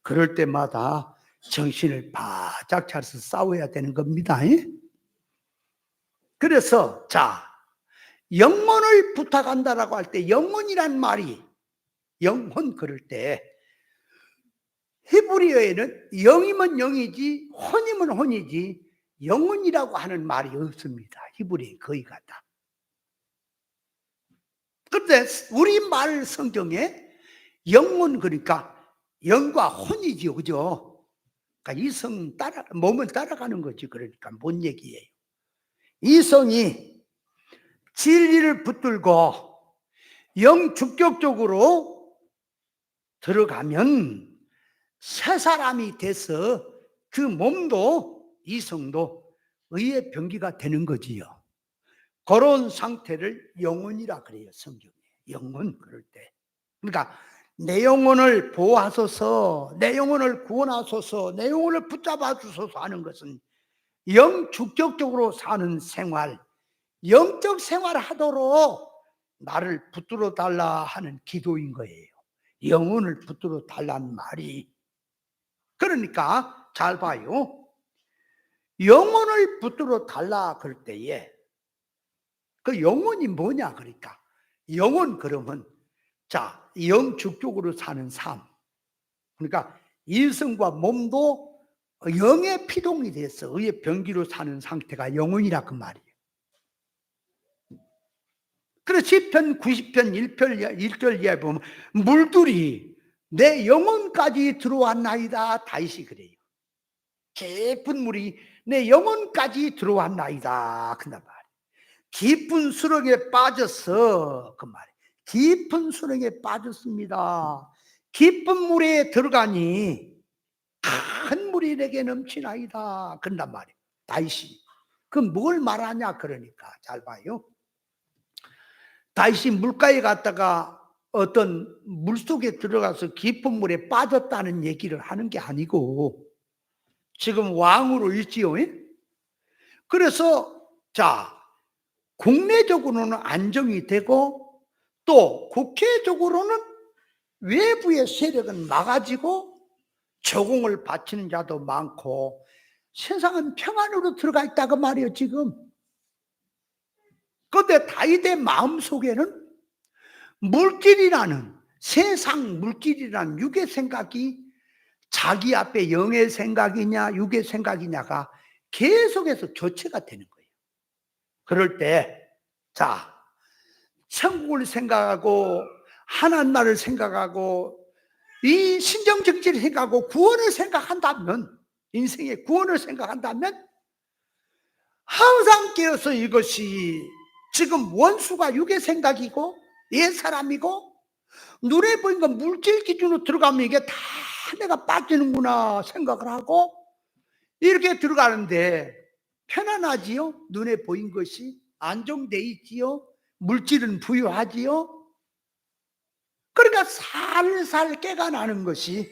그럴 때마다 정신을 바짝 차려서 싸워야 되는 겁니다. 그래서 영혼을 부탁한다라고 할 때, 영혼이란 말이, 영혼 그럴 때 히브리어에는 영이면 영이지 혼이면 혼이지 영혼이라고 하는 말이 없습니다. 히브리어 거의 같다. 그런데 우리말 성경에 영혼, 그러니까 영과 혼이지요, 그죠? 그러니까 이성 몸을 따라가는 거지. 그러니까 뭔 얘기예요? 이성이 진리를 붙들고 영주격적으로 들어가면 새 사람이 돼서 그 몸도 이성도 의의 병기가 되는 거지요. 그런 상태를 영혼이라 그래요, 성경에. 영혼 그럴 때. 그러니까 내 영혼을 보호하소서, 내 영혼을 구원하소서, 내 영혼을 붙잡아 주소서 하는 것은 영주격적으로 사는 생활, 영적 생활을 하도록 나를 붙들어 달라 하는 기도인 거예요. 영혼을 붙들어 달라는 말이. 그러니까 잘 봐요. 영혼을 붙들어 달라 그럴 때에 그 영혼이 뭐냐? 그러니까 영혼 그러면 영주격으로 사는 삶. 그러니까 이성과 몸도 영의 피동이 돼서 의의 병기로 사는 상태가 영혼이라 그 말이에요. 그래서 시편 90편 1절 이하에 보면 물들이 내 영혼까지 들어왔나이다. 다윗이 그래요. 깊은 물이 내 영혼까지 들어왔나이다. 그 말이에요. 깊은 수렁에 빠져서 그 말이에요. 깊은 수렁에 빠졌습니다. 깊은 물에 들어가니 큰 물이 내게 넘치나이다. 그런단 말이에요. 다윗이. 그럼 뭘 말하냐? 그러니까 잘 봐요. 다윗이 물가에 갔다가 어떤 물속에 들어가서 깊은 물에 빠졌다는 얘기를 하는 게 아니고 지금 왕으로 있지요. 그래서 국내적으로는 안정이 되고 또 국회적으로는 외부의 세력은 막아지고 조공을 바치는 자도 많고 세상은 평안으로 들어가 있다고 말이에요, 지금. 그런데 다윗의 마음속에는 물질이라는, 세상 물질이라는 육의 생각이 자기 앞에 영의 생각이냐 육의 생각이냐가 계속해서 교체가 되는 거예요. 그럴 때 천국을 생각하고 하나님 나라를 생각하고 이 신정정치를 생각하고 구원을 생각한다면, 인생의 구원을 생각한다면 항상 깨어서 이것이 지금 원수가 육의 생각이고 옛사람이고 눈에 보이는 건 물질 기준으로 들어가면 이게 다 내가 빠지는구나 생각을 하고 이렇게 들어가는데 편안하지요? 눈에 보인 것이 안정돼 있지요? 물질은 부유하지요? 그러니까 살살 깨어나는 것이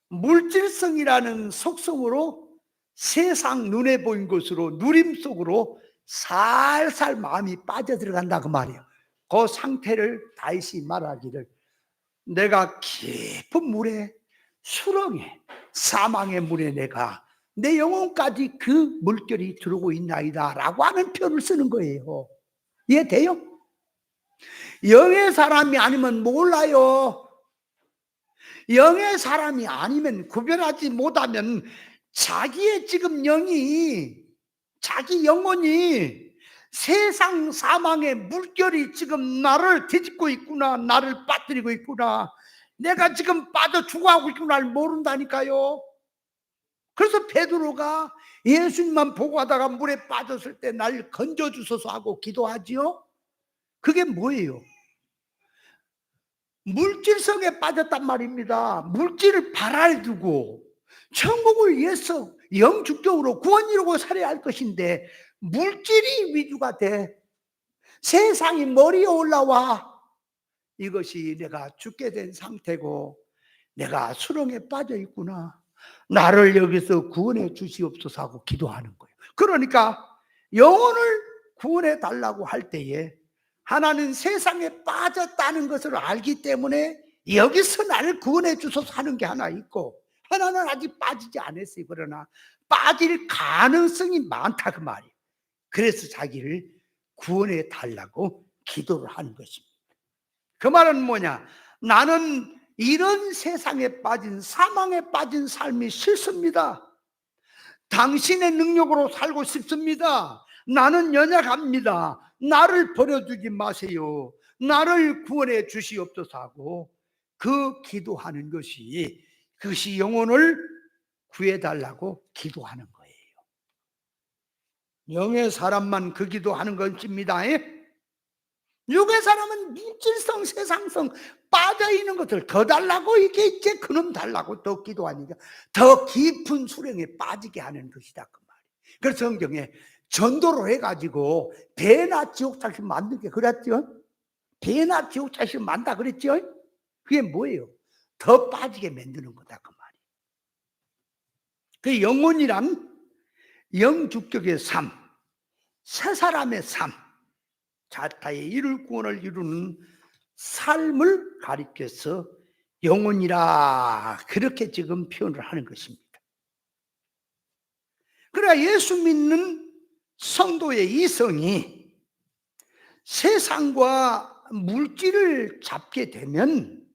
물질성이라는 속성으로 세상 눈에 보인 것으로 누림 속으로 살살 마음이 빠져들어간다 그 말이에요. 그 상태를 다윗이 말하기를 내가 깊은 물에 수렁에 사망의 물에 내가 내 영혼까지 그 물결이 들어오고 있나이다 라고 하는 표현을 쓰는 거예요. 이해돼요? 영의 사람이 아니면 몰라요. 영의 사람이 아니면 구별하지 못하면 자기의 지금 영이, 자기 영혼이 세상 사망의 물결이 지금 나를 뒤집고 있구나, 나를 빠뜨리고 있구나, 내가 지금 빠져 죽어가고 있구나를 모른다니까요. 그래서 베드로가 예수님만 보고 하다가 물에 빠졌을 때 날 건져주소서 하고 기도하지요. 그게 뭐예요? 물질성에 빠졌단 말입니다. 물질을 발알두고 천국을 위해서 영축적으로 구원 이루고 살아야 할 것인데 물질이 위주가 돼 세상이 머리에 올라와. 이것이 내가 죽게 된 상태고 내가 수렁에 빠져 있구나, 나를 여기서 구원해 주시옵소서 하고 기도하는 거예요. 그러니까 영혼을 구원해 달라고 할 때에 하나는 세상에 빠졌다는 것을 알기 때문에 여기서 나를 구원해 주소서 하는 게 하나 있고, 하나는 아직 빠지지 않았어요. 그러나 빠질 가능성이 많다 그 말이에요. 그래서 자기를 구원해 달라고 기도를 하는 것입니다. 그 말은 뭐냐? 나는 이런 세상에 빠진, 사망에 빠진 삶이 싫습니다. 당신의 능력으로 살고 싶습니다. 나는 연약합니다. 나를 버려두지 마세요. 나를 구원해 주시옵소서 하고 그 기도하는 것이, 그것이 영혼을 구해달라고 기도하는 거예요. 영의 사람만 그 기도하는 것입니다. 육의 사람은 물질성, 세상성 빠져있는 것을 더 달라고, 이게 이제 그놈 달라고 더 기도하니까 더 깊은 수렁에 빠지게 하는 것이다 그 말이에요. 그래서 성경에 전도를 해가지고 배나 지옥자식 만든 게 그랬죠. 배나 지옥자식 만다 그랬죠. 그게 뭐예요? 더 빠지게 만드는 거다 그 말이에요. 그 영혼이란 영주격의 삶, 새 사람의 삶, 자타의 이룰 구원을 이루는 삶을 가리켜서 영혼이라 그렇게 지금 표현을 하는 것입니다. 그러나 예수 믿는 성도의 이성이 세상과 물질을 잡게 되면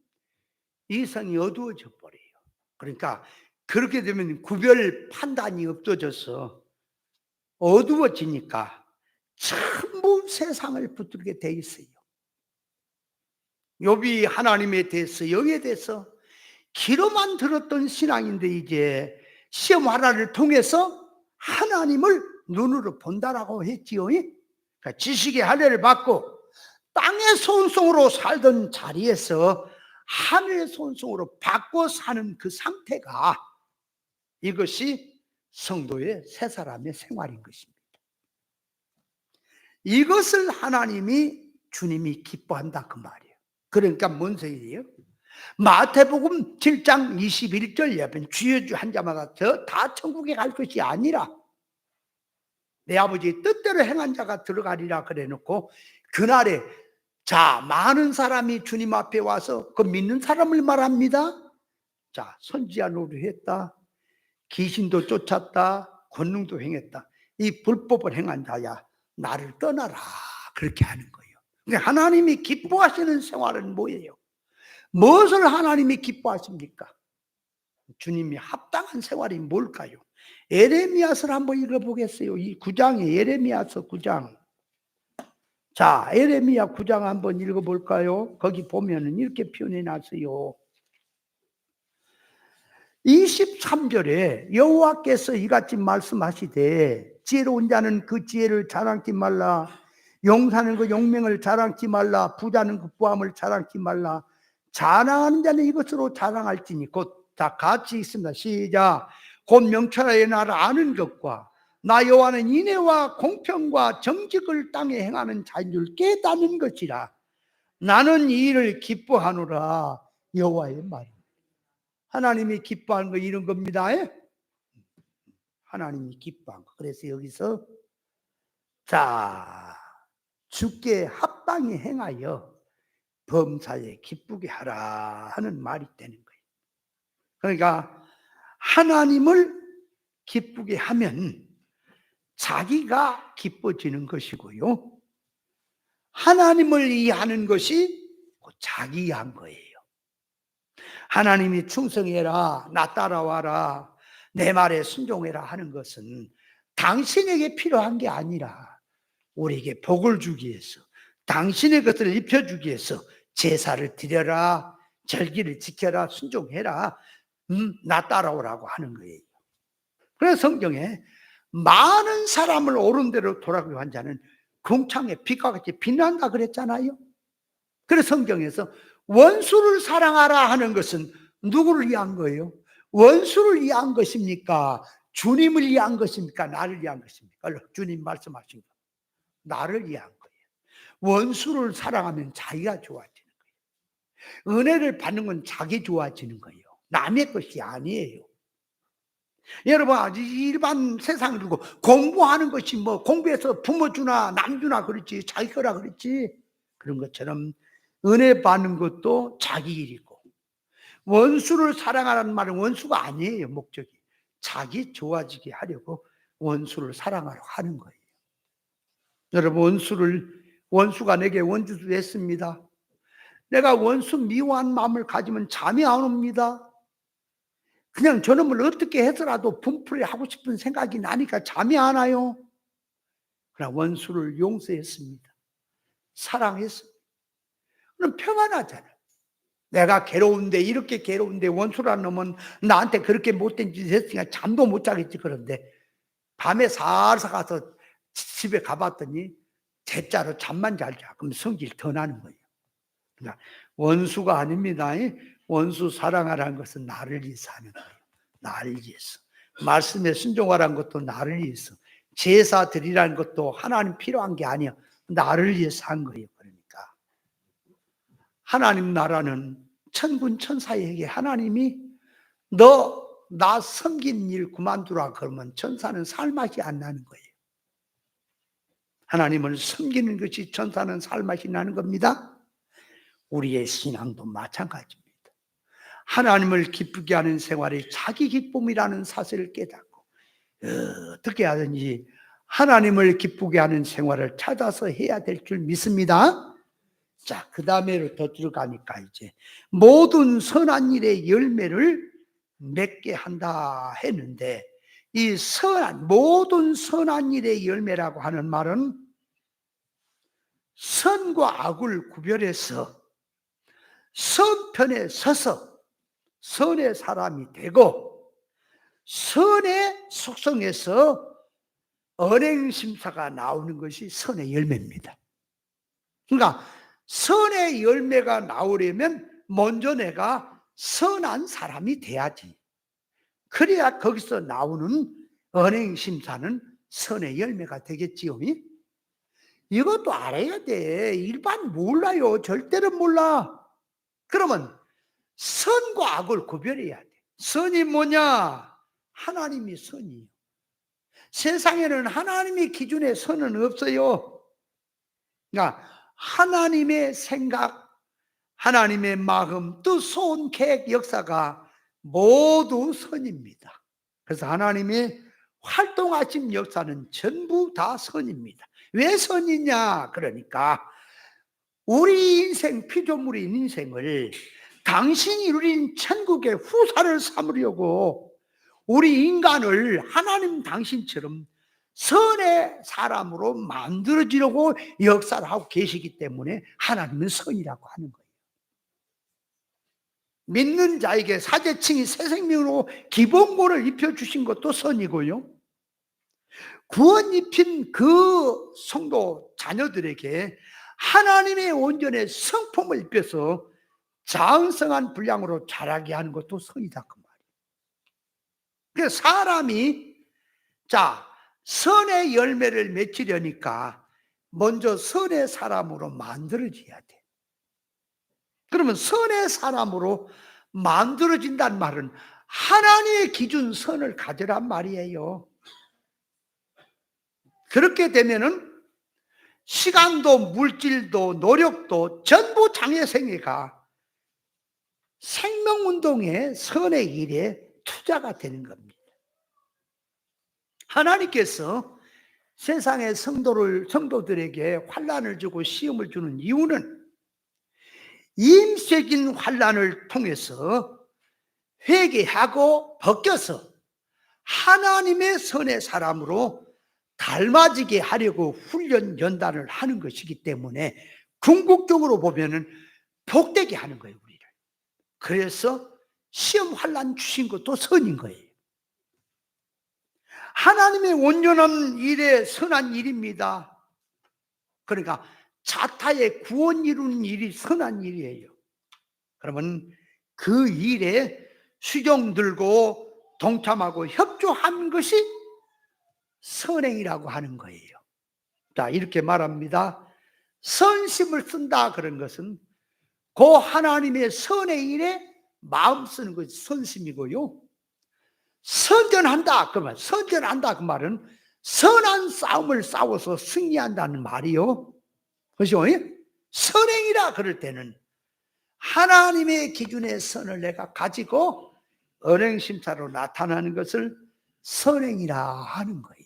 이성이 어두워져 버려요. 그러니까 그렇게 되면 구별 판단이 없어져서 어두워지니까 전부 세상을 붙들게 돼 있어요. 욥이 하나님에 대해서, 영에 대해서 귀로만 들었던 신앙인데 이제 시험 하나를 통해서 하나님을 눈으로 본다라고 했지요. 그러니까 지식의 할례를 받고 땅의 손송으로 살던 자리에서 하늘의 손송으로 바꿔 사는 그 상태가, 이것이 성도의 새 사람의 생활인 것입니다. 이것을 하나님이, 주님이 기뻐한다 그 말이에요. 그러니까 뭔 소리예요? 마태복음 7장 21절 옆에 주여 주 한 자마다 다 천국에 갈 것이 아니라 내 아버지의 뜻대로 행한 자가 들어가리라 그래 놓고, 그날에 자 많은 사람이 주님 앞에 와서 그 믿는 사람을 말합니다. 자, 선지자 노릇했다, 귀신도 쫓았다, 권능도 행했다, 이 불법을 행한 자야 나를 떠나라, 그렇게 하는 거예요. 그러니까 하나님이 기뻐하시는 생활은 뭐예요? 무엇을 하나님이 기뻐하십니까? 주님이 합당한 생활이 뭘까요? 에레미야서를 한번 읽어보겠어요. 이 9장에, 에레미야서 9장. 자, 에레미야 9장 한번 읽어볼까요? 거기 보면은 이렇게 표현해 놨어요. 23절에 여호와께서 이같이 말씀하시되 지혜로운 자는 그 지혜를 자랑치 말라, 용사는 그 용맹을 자랑치 말라, 부자는 그 부함을 자랑치 말라, 자랑하는 자는 이것으로 자랑할지니 곧, 자 같이 있습니다. 시작. 곧 명철하여 나를 아는 것과 나 여호와는 인애와 공평과 정직을 땅에 행하는 자인 줄 깨닫는 것이라. 나는 이 일을 기뻐하노라. 여호와의 말. 하나님이 기뻐하는 거 이런 겁니다. 하나님이 기뻐한 거. 그래서 여기서 자 주께 합당히 행하여 범사에 기쁘게 하라 하는 말이 되는 거예요. 그러니까 하나님을 기쁘게 하면 자기가 기뻐지는 것이고요, 하나님을 이해하는 것이 자기 이해한 거예요. 하나님이 충성해라, 나 따라와라, 내 말에 순종해라 하는 것은 당신에게 필요한 게 아니라 우리에게 복을 주기 위해서, 당신의 것을 입혀주기 위해서 제사를 드려라, 절기를 지켜라, 순종해라, 나 따라오라고 하는 거예요. 그래서 성경에 많은 사람을 옳은 대로 돌아가게 한 자는 궁창에 빛과 같이 빛난다 그랬잖아요. 그래서 성경에서 원수를 사랑하라 하는 것은 누구를 위한 거예요? 원수를 위한 것입니까? 주님을 위한 것입니까? 나를 위한 것입니까? 주님 말씀하신 거. 나를 위한 거예요. 원수를 사랑하면 자기가 좋아지는 거예요. 은혜를 받는 건 자기 좋아지는 거예요. 남의 것이 아니에요. 여러분, 일반 세상을 두고 공부하는 것이 뭐 공부해서 부모 주나 남 주나 그렇지, 자기 거라 그렇지, 그런 것처럼 은혜 받는 것도 자기 일이고, 원수를 사랑하라는 말은 원수가 아니에요. 목적이 자기 좋아지게 하려고 원수를 사랑하려고 하는 거예요. 여러분, 원수가 내게 원수도 했습니다. 내가 원수 미워한 마음을 가지면 잠이 안 옵니다. 그냥 저놈을 어떻게 해서라도 분풀이 하고 싶은 생각이 나니까 잠이 안 와요. 그러나 원수를 용서했습니다. 사랑했습니다. 그럼 평안하잖아요. 내가 괴로운데, 이렇게 괴로운데 원수라는 놈은 나한테 그렇게 못된 짓을 했으니까 잠도 못 자겠지. 그런데 밤에 살살 가서 집에 가봤더니 대자로 잠만 잘 자. 그럼 성질 더 나는 거예요. 그러니까 원수가 아닙니다. 원수 사랑하라는 것은 나를 위해서 하는 거예요. 나를 위해서. 말씀에 순종하라는 것도 나를 위해서. 제사 드리라는 것도 하나님 필요한 게 아니야. 나를 위해서 한 거예요. 그러니까 하나님 나라는 천군 천사에게 하나님이 너 나 섬긴 일 그만두라 그러면 천사는 살맛이 안 나는 거예요. 하나님을 섬기는 것이 천사는 살맛이 나는 겁니다. 우리의 신앙도 마찬가지입니다. 하나님을 기쁘게 하는 생활이 자기 기쁨이라는 사실을 깨닫고 어떻게 하든지 하나님을 기쁘게 하는 생활을 찾아서 해야 될 줄 믿습니다. 자, 그 다음에로 더 들어가니까 이제 모든 선한 일의 열매를 맺게 한다 했는데, 이 모든 선한 일의 열매라고 하는 말은 선과 악을 구별해서 선편에 서서 선의 사람이 되고 선의 속성에서 언행심사가 나오는 것이 선의 열매입니다. 그러니까 선의 열매가 나오려면 먼저 내가 선한 사람이 돼야지. 그래야 거기서 나오는 언행심사는 선의 열매가 되겠지요. 이것도 알아야 돼. 일반 몰라요. 절대로 몰라. 그러면 선과 악을 구별해야 돼. 선이 뭐냐? 하나님이 선이에요. 세상에는 하나님의 기준에 선은 없어요. 그러니까 하나님의 생각, 하나님의 마음, 뜻, 소원, 계획, 역사가 모두 선입니다. 그래서 하나님의 활동하신 역사는 전부 다 선입니다. 왜 선이냐? 그러니까 우리 인생, 피조물인 인생을 당신이 누린 천국의 후사를 삼으려고 우리 인간을 하나님 당신처럼 선의 사람으로 만들어지려고 역사를 하고 계시기 때문에 하나님은 선이라고 하는 거예요. 믿는 자에게 사제층이 새 생명으로 기본권을 입혀주신 것도 선이고요, 구원 입힌 그 성도 자녀들에게 하나님의 온전의 성품을 입혀서 장성한 분량으로 자라게 하는 것도 선이다 그 말이에요. 그래서 사람이 선의 열매를 맺으려니까 먼저 선의 사람으로 만들어져야 돼. 그러면 선의 사람으로 만들어진다는 말은 하나님의 기준 선을 가져란 말이에요. 그렇게 되면은 시간도 물질도 노력도 전부 장애생애가 생명운동의 선의 일에 투자가 되는 겁니다. 하나님께서 세상의 성도들에게 환난을 주고 시험을 주는 이유는 임색인 환난을 통해서 회개하고 벗겨서 하나님의 선의 사람으로 닮아지게 하려고 훈련 연단을 하는 것이기 때문에 궁극적으로 보면은 복되게 하는 거예요, 우리를. 그래서 시험 환난 주신 것도 선인 거예요. 하나님의 온전한 일에 선한 일입니다. 그러니까 자타의 구원 이루는 일이 선한 일이에요. 그러면 그 일에 수종 들고 동참하고 협조한 것이 선행이라고 하는 거예요. 자, 이렇게 말합니다. 선심을 쓴다 그런 것은 그 하나님의 선의 일에 마음 쓰는 것이 선심이고요. 선전한다 그러면 선전한다 그 말은 선한 싸움을 싸워서 승리한다는 말이요. 그렇죠? 선행이라 그럴 때는 하나님의 기준의 선을 내가 가지고 언행심사로 나타나는 것을 선행이라 하는 거예요.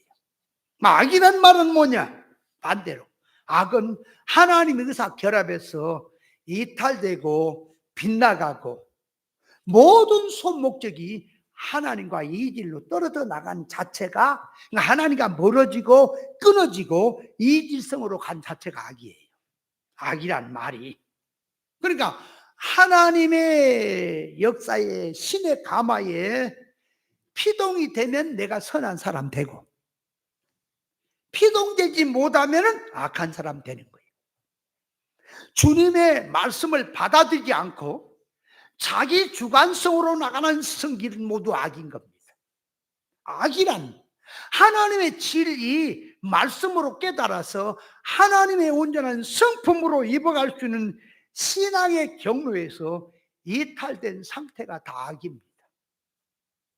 악이란 말은 뭐냐? 반대로 악은 하나님의 의사 결합해서 이탈되고 빗나가고 모든 손목적이 하나님과 이질로 떨어져 나간 자체가, 하나님과 멀어지고 끊어지고 이질성으로 간 자체가 악이에요. 악이란 말이. 그러니까 하나님의 역사에, 신의 가마에 피동이 되면 내가 선한 사람 되고, 피동되지 못하면 악한 사람 되는 거예요. 주님의 말씀을 받아들이지 않고 자기 주관성으로 나가는 성길은 모두 악인 겁니다. 악이란 하나님의 진리 말씀으로 깨달아서 하나님의 온전한 성품으로 입어갈 수 있는 신앙의 경로에서 이탈된 상태가 다 악입니다.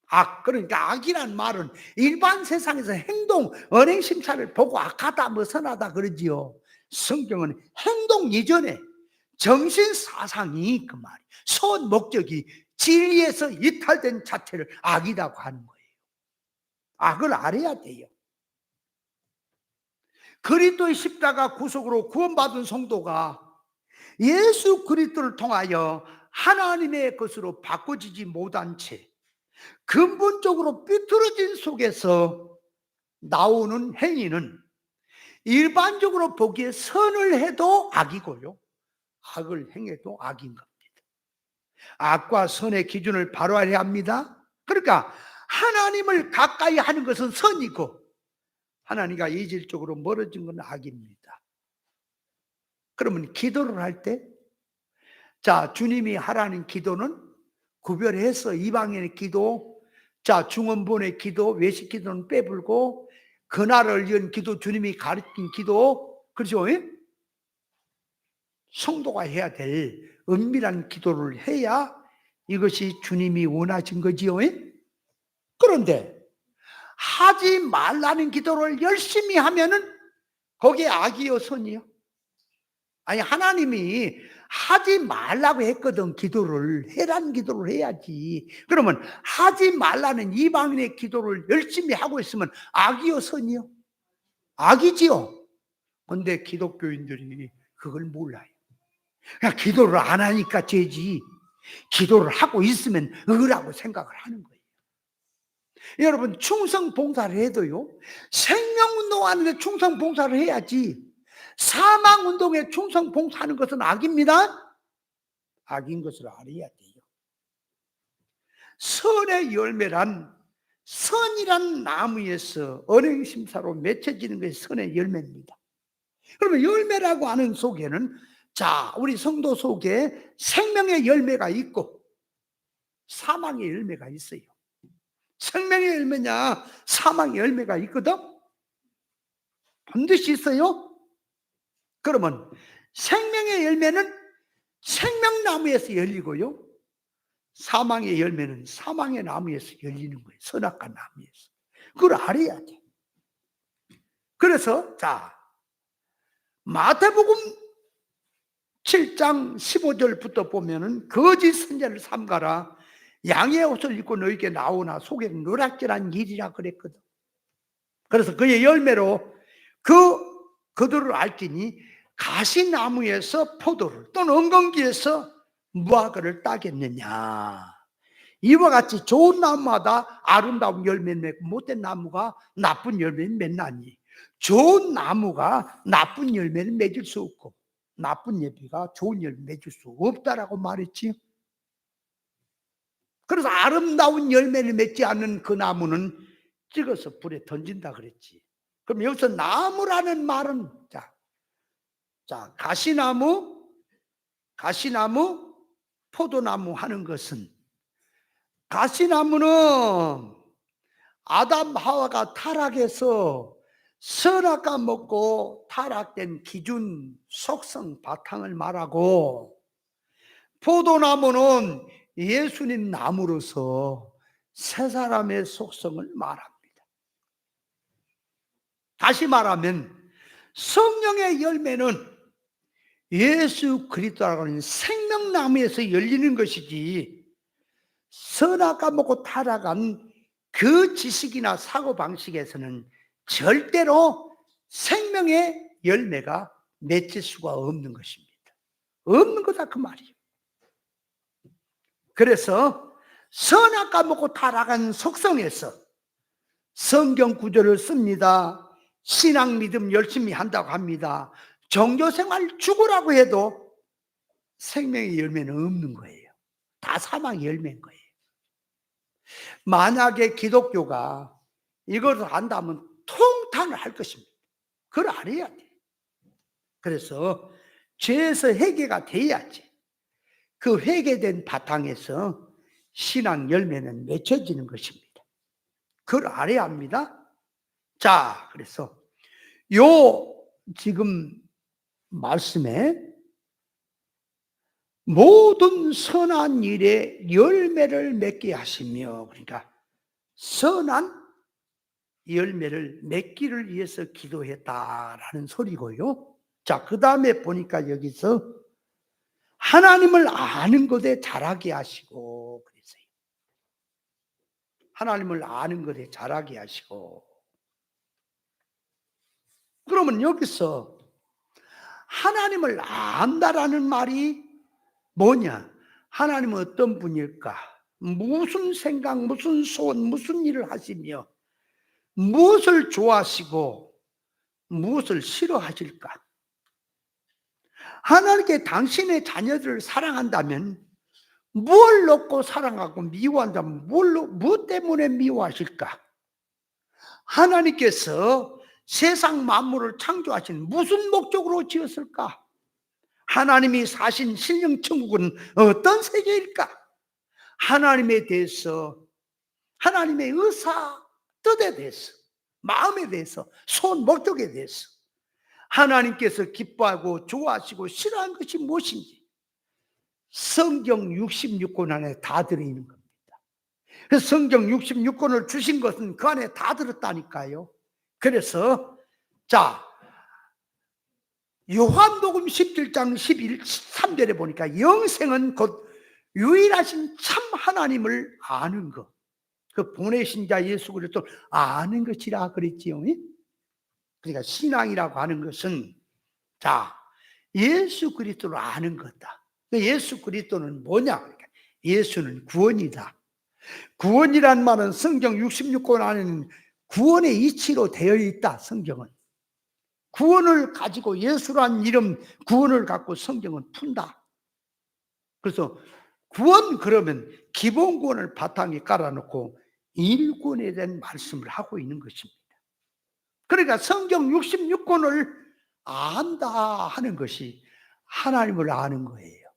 악, 그러니까 악이란 말은 일반 세상에서 행동, 언행심사를 보고 악하다, 뭐 선하다 그러지요. 성경은 행동 이전에 정신사상이 그 말이, 선 목적이 진리에서 이탈된 자체를 악이라고 하는 거예요. 악을 알아야 돼요. 그리스도의 십자가 구속으로 구원받은 성도가 예수 그리스도를 통하여 하나님의 것으로 바꿔지지 못한 채 근본적으로 삐뚤어진 속에서 나오는 행위는 일반적으로 보기에 선을 해도 악이고요, 악을 행해도 악인 겁니다. 악과 선의 기준을 바로 알아야 합니다. 그러니까 하나님을 가까이 하는 것은 선이고 하나님과 이질적으로 멀어진 건 악입니다. 그러면 기도를 할 때, 자, 주님이 하라는 기도는 구별해서 이방인의 기도, 자, 중언본의 기도, 외식 기도는 빼불고 그날을 위한 기도, 주님이 가르친 기도, 그렇죠? 성도가 해야 될 은밀한 기도를 해야 이것이 주님이 원하신 거지요. 그런데 하지 말라는 기도를 열심히 하면은 거기에 악이요, 선이요? 아니, 하나님이 하지 말라고 했거든. 기도를 해라는 기도를 해야지. 그러면 하지 말라는 이방인의 기도를 열심히 하고 있으면 악이요, 선이요? 악이지요. 근데 기독교인들이 그걸 몰라요. 그냥 기도를 안 하니까 죄지, 기도를 하고 있으면 의라고 생각을 하는 거예요. 여러분, 충성 봉사를 해도요, 생명운동 하는데 충성 봉사를 해야지 사망운동에 충성 봉사하는 것은 악입니다. 악인 것을 알아야 돼요. 선의 열매란, 선이란 나무에서 언행심사로 맺혀지는 것이 선의 열매입니다. 그러면 열매라고 하는 속에는, 자, 우리 성도 속에 생명의 열매가 있고 사망의 열매가 있어요. 생명의 열매냐 사망의 열매가 있거든? 반드시 있어요. 그러면 생명의 열매는 생명나무에서 열리고요, 사망의 열매는 사망의 나무에서 열리는 거예요. 선악한 나무에서. 그걸 알아야 돼. 그래서 자, 마태복음 7장 15절부터 보면은 거짓 선지자를 삼가라, 양의 옷을 입고 너에게 나오나 속에는 누락질한 일이라 그랬거든. 그래서 그의 열매로 그들을 알지니 가시나무에서 포도를 또는 엉겅퀴에서 무화과를 따겠느냐. 이와 같이 좋은 나무마다 아름다운 열매를 맺고 못된 나무가 나쁜 열매를 맺나니, 좋은 나무가 나쁜 열매를 맺을 수 없고 나쁜 예비가 좋은 열매 맺을 수 없다라고 말했지. 그래서 아름다운 열매를 맺지 않는 그 나무는 찍어서 불에 던진다 그랬지. 그럼 여기서 나무라는 말은, 자, 가시나무, 포도나무 하는 것은, 가시나무는 아담 하와가 타락해서 선악과 먹고 타락된 기준 속성 바탕을 말하고, 포도나무는 예수님 나무로서 새 사람의 속성을 말합니다. 다시 말하면 성령의 열매는 예수 그리스도라고 하는 생명나무에서 열리는 것이지, 선악과 먹고 타락한 그 지식이나 사고방식에서는 절대로 생명의 열매가 맺힐 수가 없는 것입니다. 없는 거다 그 말이에요. 그래서 선악과 먹고 타락한 속성에서 성경 구절을 씁니다. 신앙 믿음 열심히 한다고 합니다. 종교생활 죽으라고 해도 생명의 열매는 없는 거예요. 다 사망의 열매인 거예요. 만약에 기독교가 이것을 안다면 통탄을 할 것입니다. 그걸 알아야 돼. 그래서 죄에서 회개가 돼야지. 그 회개된 바탕에서 신앙 열매는 맺혀지는 것입니다. 그걸 알아야 합니다. 자, 그래서 요 지금 말씀에 모든 선한 일에 열매를 맺게 하시며, 그러니까 선한 열매를 맺기를 위해서 기도했다라는 소리고요. 자, 그 다음에 보니까 여기서 하나님을 아는 것에 자라게 하시고 그랬어요. 하나님을 아는 것에 자라게 하시고. 그러면 여기서 하나님을 안다라는 말이 뭐냐? 하나님은 어떤 분일까? 무슨 생각, 무슨 소원, 무슨 일을 하시며 무엇을 좋아하시고 무엇을 싫어하실까? 하나님께 당신의 자녀들을 사랑한다면 뭘 놓고 사랑하고 미워한다면 무엇 때문에 미워하실까? 하나님께서 세상 만물을 창조하신 무슨 목적으로 지었을까? 하나님이 사신 신령천국은 어떤 세계일까? 하나님에 대해서, 하나님의 의사, 뜻에 대해서, 마음에 대해서, 소원, 목적에 대해서 하나님께서 기뻐하고 좋아하시고 싫어하는 것이 무엇인지 성경 66권 안에 다 들어있는 겁니다. 그래서 성경 66권을 주신 것은 그 안에 다 들었다니까요. 그래서 자, 요한복음 17장 13절에 보니까 영생은 곧 유일하신 참 하나님을 아는 것, 그 보내신 자 예수 그리스도를 아는 것이라 그랬지요. 그러니까 신앙이라고 하는 것은 자, 예수 그리스도를 아는 거다. 예수 그리스도는 뭐냐? 그러니까 예수는 구원이다. 구원이란 말은 성경 66권 안에는 구원의 이치로 되어 있다. 성경은 구원을 가지고, 예수란 이름 구원을 갖고 성경은 푼다. 그래서 구원, 그러면 기본 구원을 바탕에 깔아놓고 일구원에 대한 말씀을 하고 있는 것입니다. 그러니까 성경 66권을 안다 하는 것이 하나님을 아는 거예요.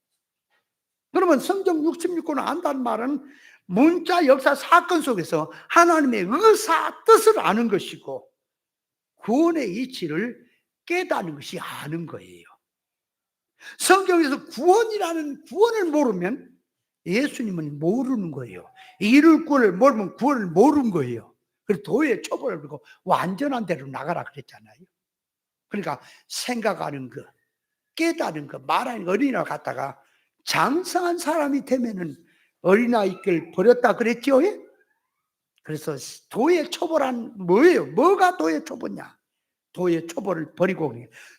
그러면 성경 66권을 안다는 말은 문자 역사 사건 속에서 하나님의 의사 뜻을 아는 것이고 구원의 이치를 깨닫는 것이 아는 거예요. 성경에서 구원이라는 구원을 모르면 예수님은 모르는 거예요. 이룰 구원을 모르면 구원을 모르는 거예요. 그래서 도에 초벌을 들고 완전한 대로 나가라 그랬잖아요. 그러니까 생각하는 거, 깨닫는 거, 말하는 어린이날 갖다가 장성한 사람이 되면은 어린아이를 버렸다 그랬죠. 그래서 도의 초벌한 뭐예요? 뭐가 도의 초보냐? 도의 초벌을 버리고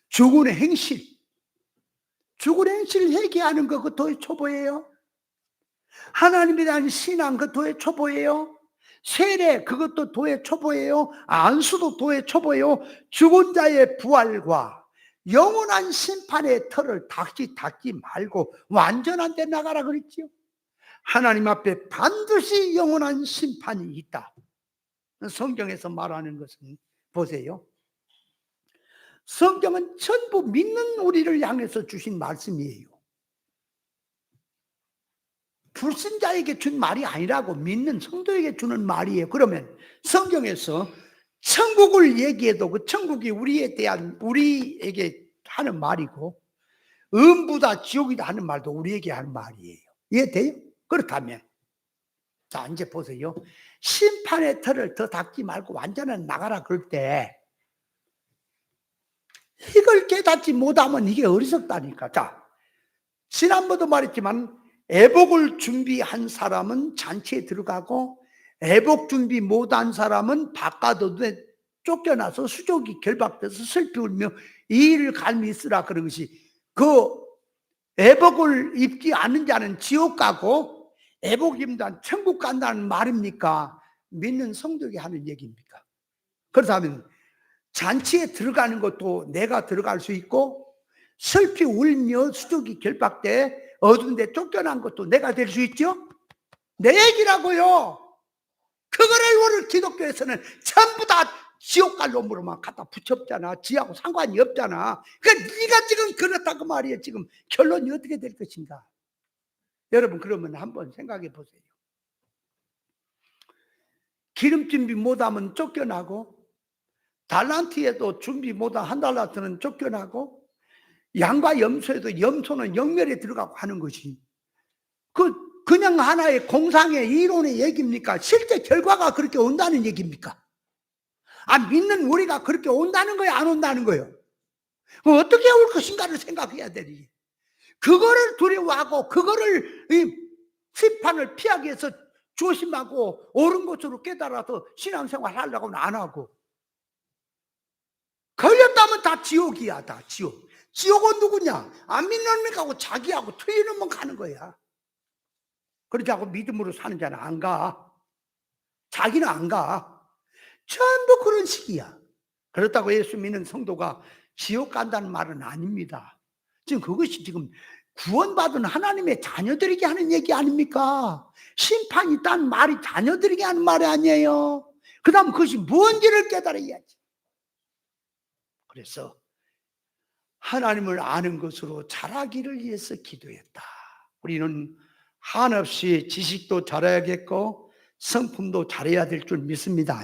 죽은 행실, 죽은 행실을 회개하는 거, 그 도의 초보예요. 하나님에 대한 신앙, 그 도의 초보예요. 세례, 그것도 도의 초보예요. 안수도 도의 초보예요. 죽은 자의 부활과 영원한 심판의 털을 닦지 말고 완전한 데 나가라 그랬지요. 하나님 앞에 반드시 영원한 심판이 있다. 성경에서 말하는 것은 보세요. 성경은 전부 믿는 우리를 향해서 주신 말씀이에요. 불신자에게 준 말이 아니라고 믿는 성도에게 주는 말이에요. 그러면 성경에서 천국을 얘기해도 그 천국이 우리에게 하는 말이고, 음부다 지옥이다 하는 말도 우리에게 하는 말이에요. 이해돼요? 그렇다면 자, 이제 보세요. 심판의 털을 더 닦지 말고 완전한 나가라 그럴 때 이걸 깨닫지 못하면 이게 어리석다니까. 자, 지난번도 말했지만 애복을 준비한 사람은 잔치에 들어가고 애복 준비 못한 사람은 바깥에 쫓겨나서 수족이 결박돼서 슬피 울며 이 일을 갈미 있으라 그런 것이, 그 애복을 입지 않는 자는 지옥 가고 애복 입는 자는 천국 간다는 말입니까? 믿는 성도에게 하는 얘기입니까? 그렇다면 잔치에 들어가는 것도 내가 들어갈 수 있고, 슬피 울며 수족이 결박돼 어두운 데 쫓겨난 것도 내가 될 수 있죠? 내 얘기라고요. 그거를 우리 기독교에서는 전부 다 지옥 갈 놈으로만 갖다 붙였잖아. 지하고 상관이 없잖아. 그러니까 네가 지금 그렇다고 말이에요. 지금 결론이 어떻게 될 것인가? 여러분, 그러면 한번 생각해 보세요. 기름 준비 못하면 쫓겨나고, 달란트에도 준비 못한 한 달란트는 쫓겨나고, 양과 염소에도 염소는 영멸에 들어가고 하는 것이 그냥 하나의 공상의 이론의 얘기입니까? 실제 결과가 그렇게 온다는 얘기입니까? 믿는 우리가 그렇게 온다는 거예요? 안 온다는 거예요? 어떻게 올 것인가를 생각해야 되니, 그거를 두려워하고 그거를 심판을 피하기 위해서 조심하고 옳은 것으로 깨달아서 신앙생활 하려고는 안 하고, 걸렸다면 다 지옥이야. 다 지옥. 지옥은 누구냐? 안 믿는 놈하고 자기하고 틀린 놈만 가는 거야. 그렇지 않고 믿음으로 사는 자는 안 가. 자기는 안 가. 전부 그런 식이야. 그렇다고 예수 믿는 성도가 지옥 간다는 말은 아닙니다. 지금 그것이 지금 구원받은 하나님의 자녀들에게 하는 얘기 아닙니까? 심판이 있다는 말이 자녀들에게 하는 말이 아니에요. 그 다음 그것이 뭔지를 깨달아야지. 그래서 하나님을 아는 것으로 자라기를 위해서 기도했다. 우리는 한없이 지식도 잘해야겠고 성품도 잘해야 될 줄 믿습니다.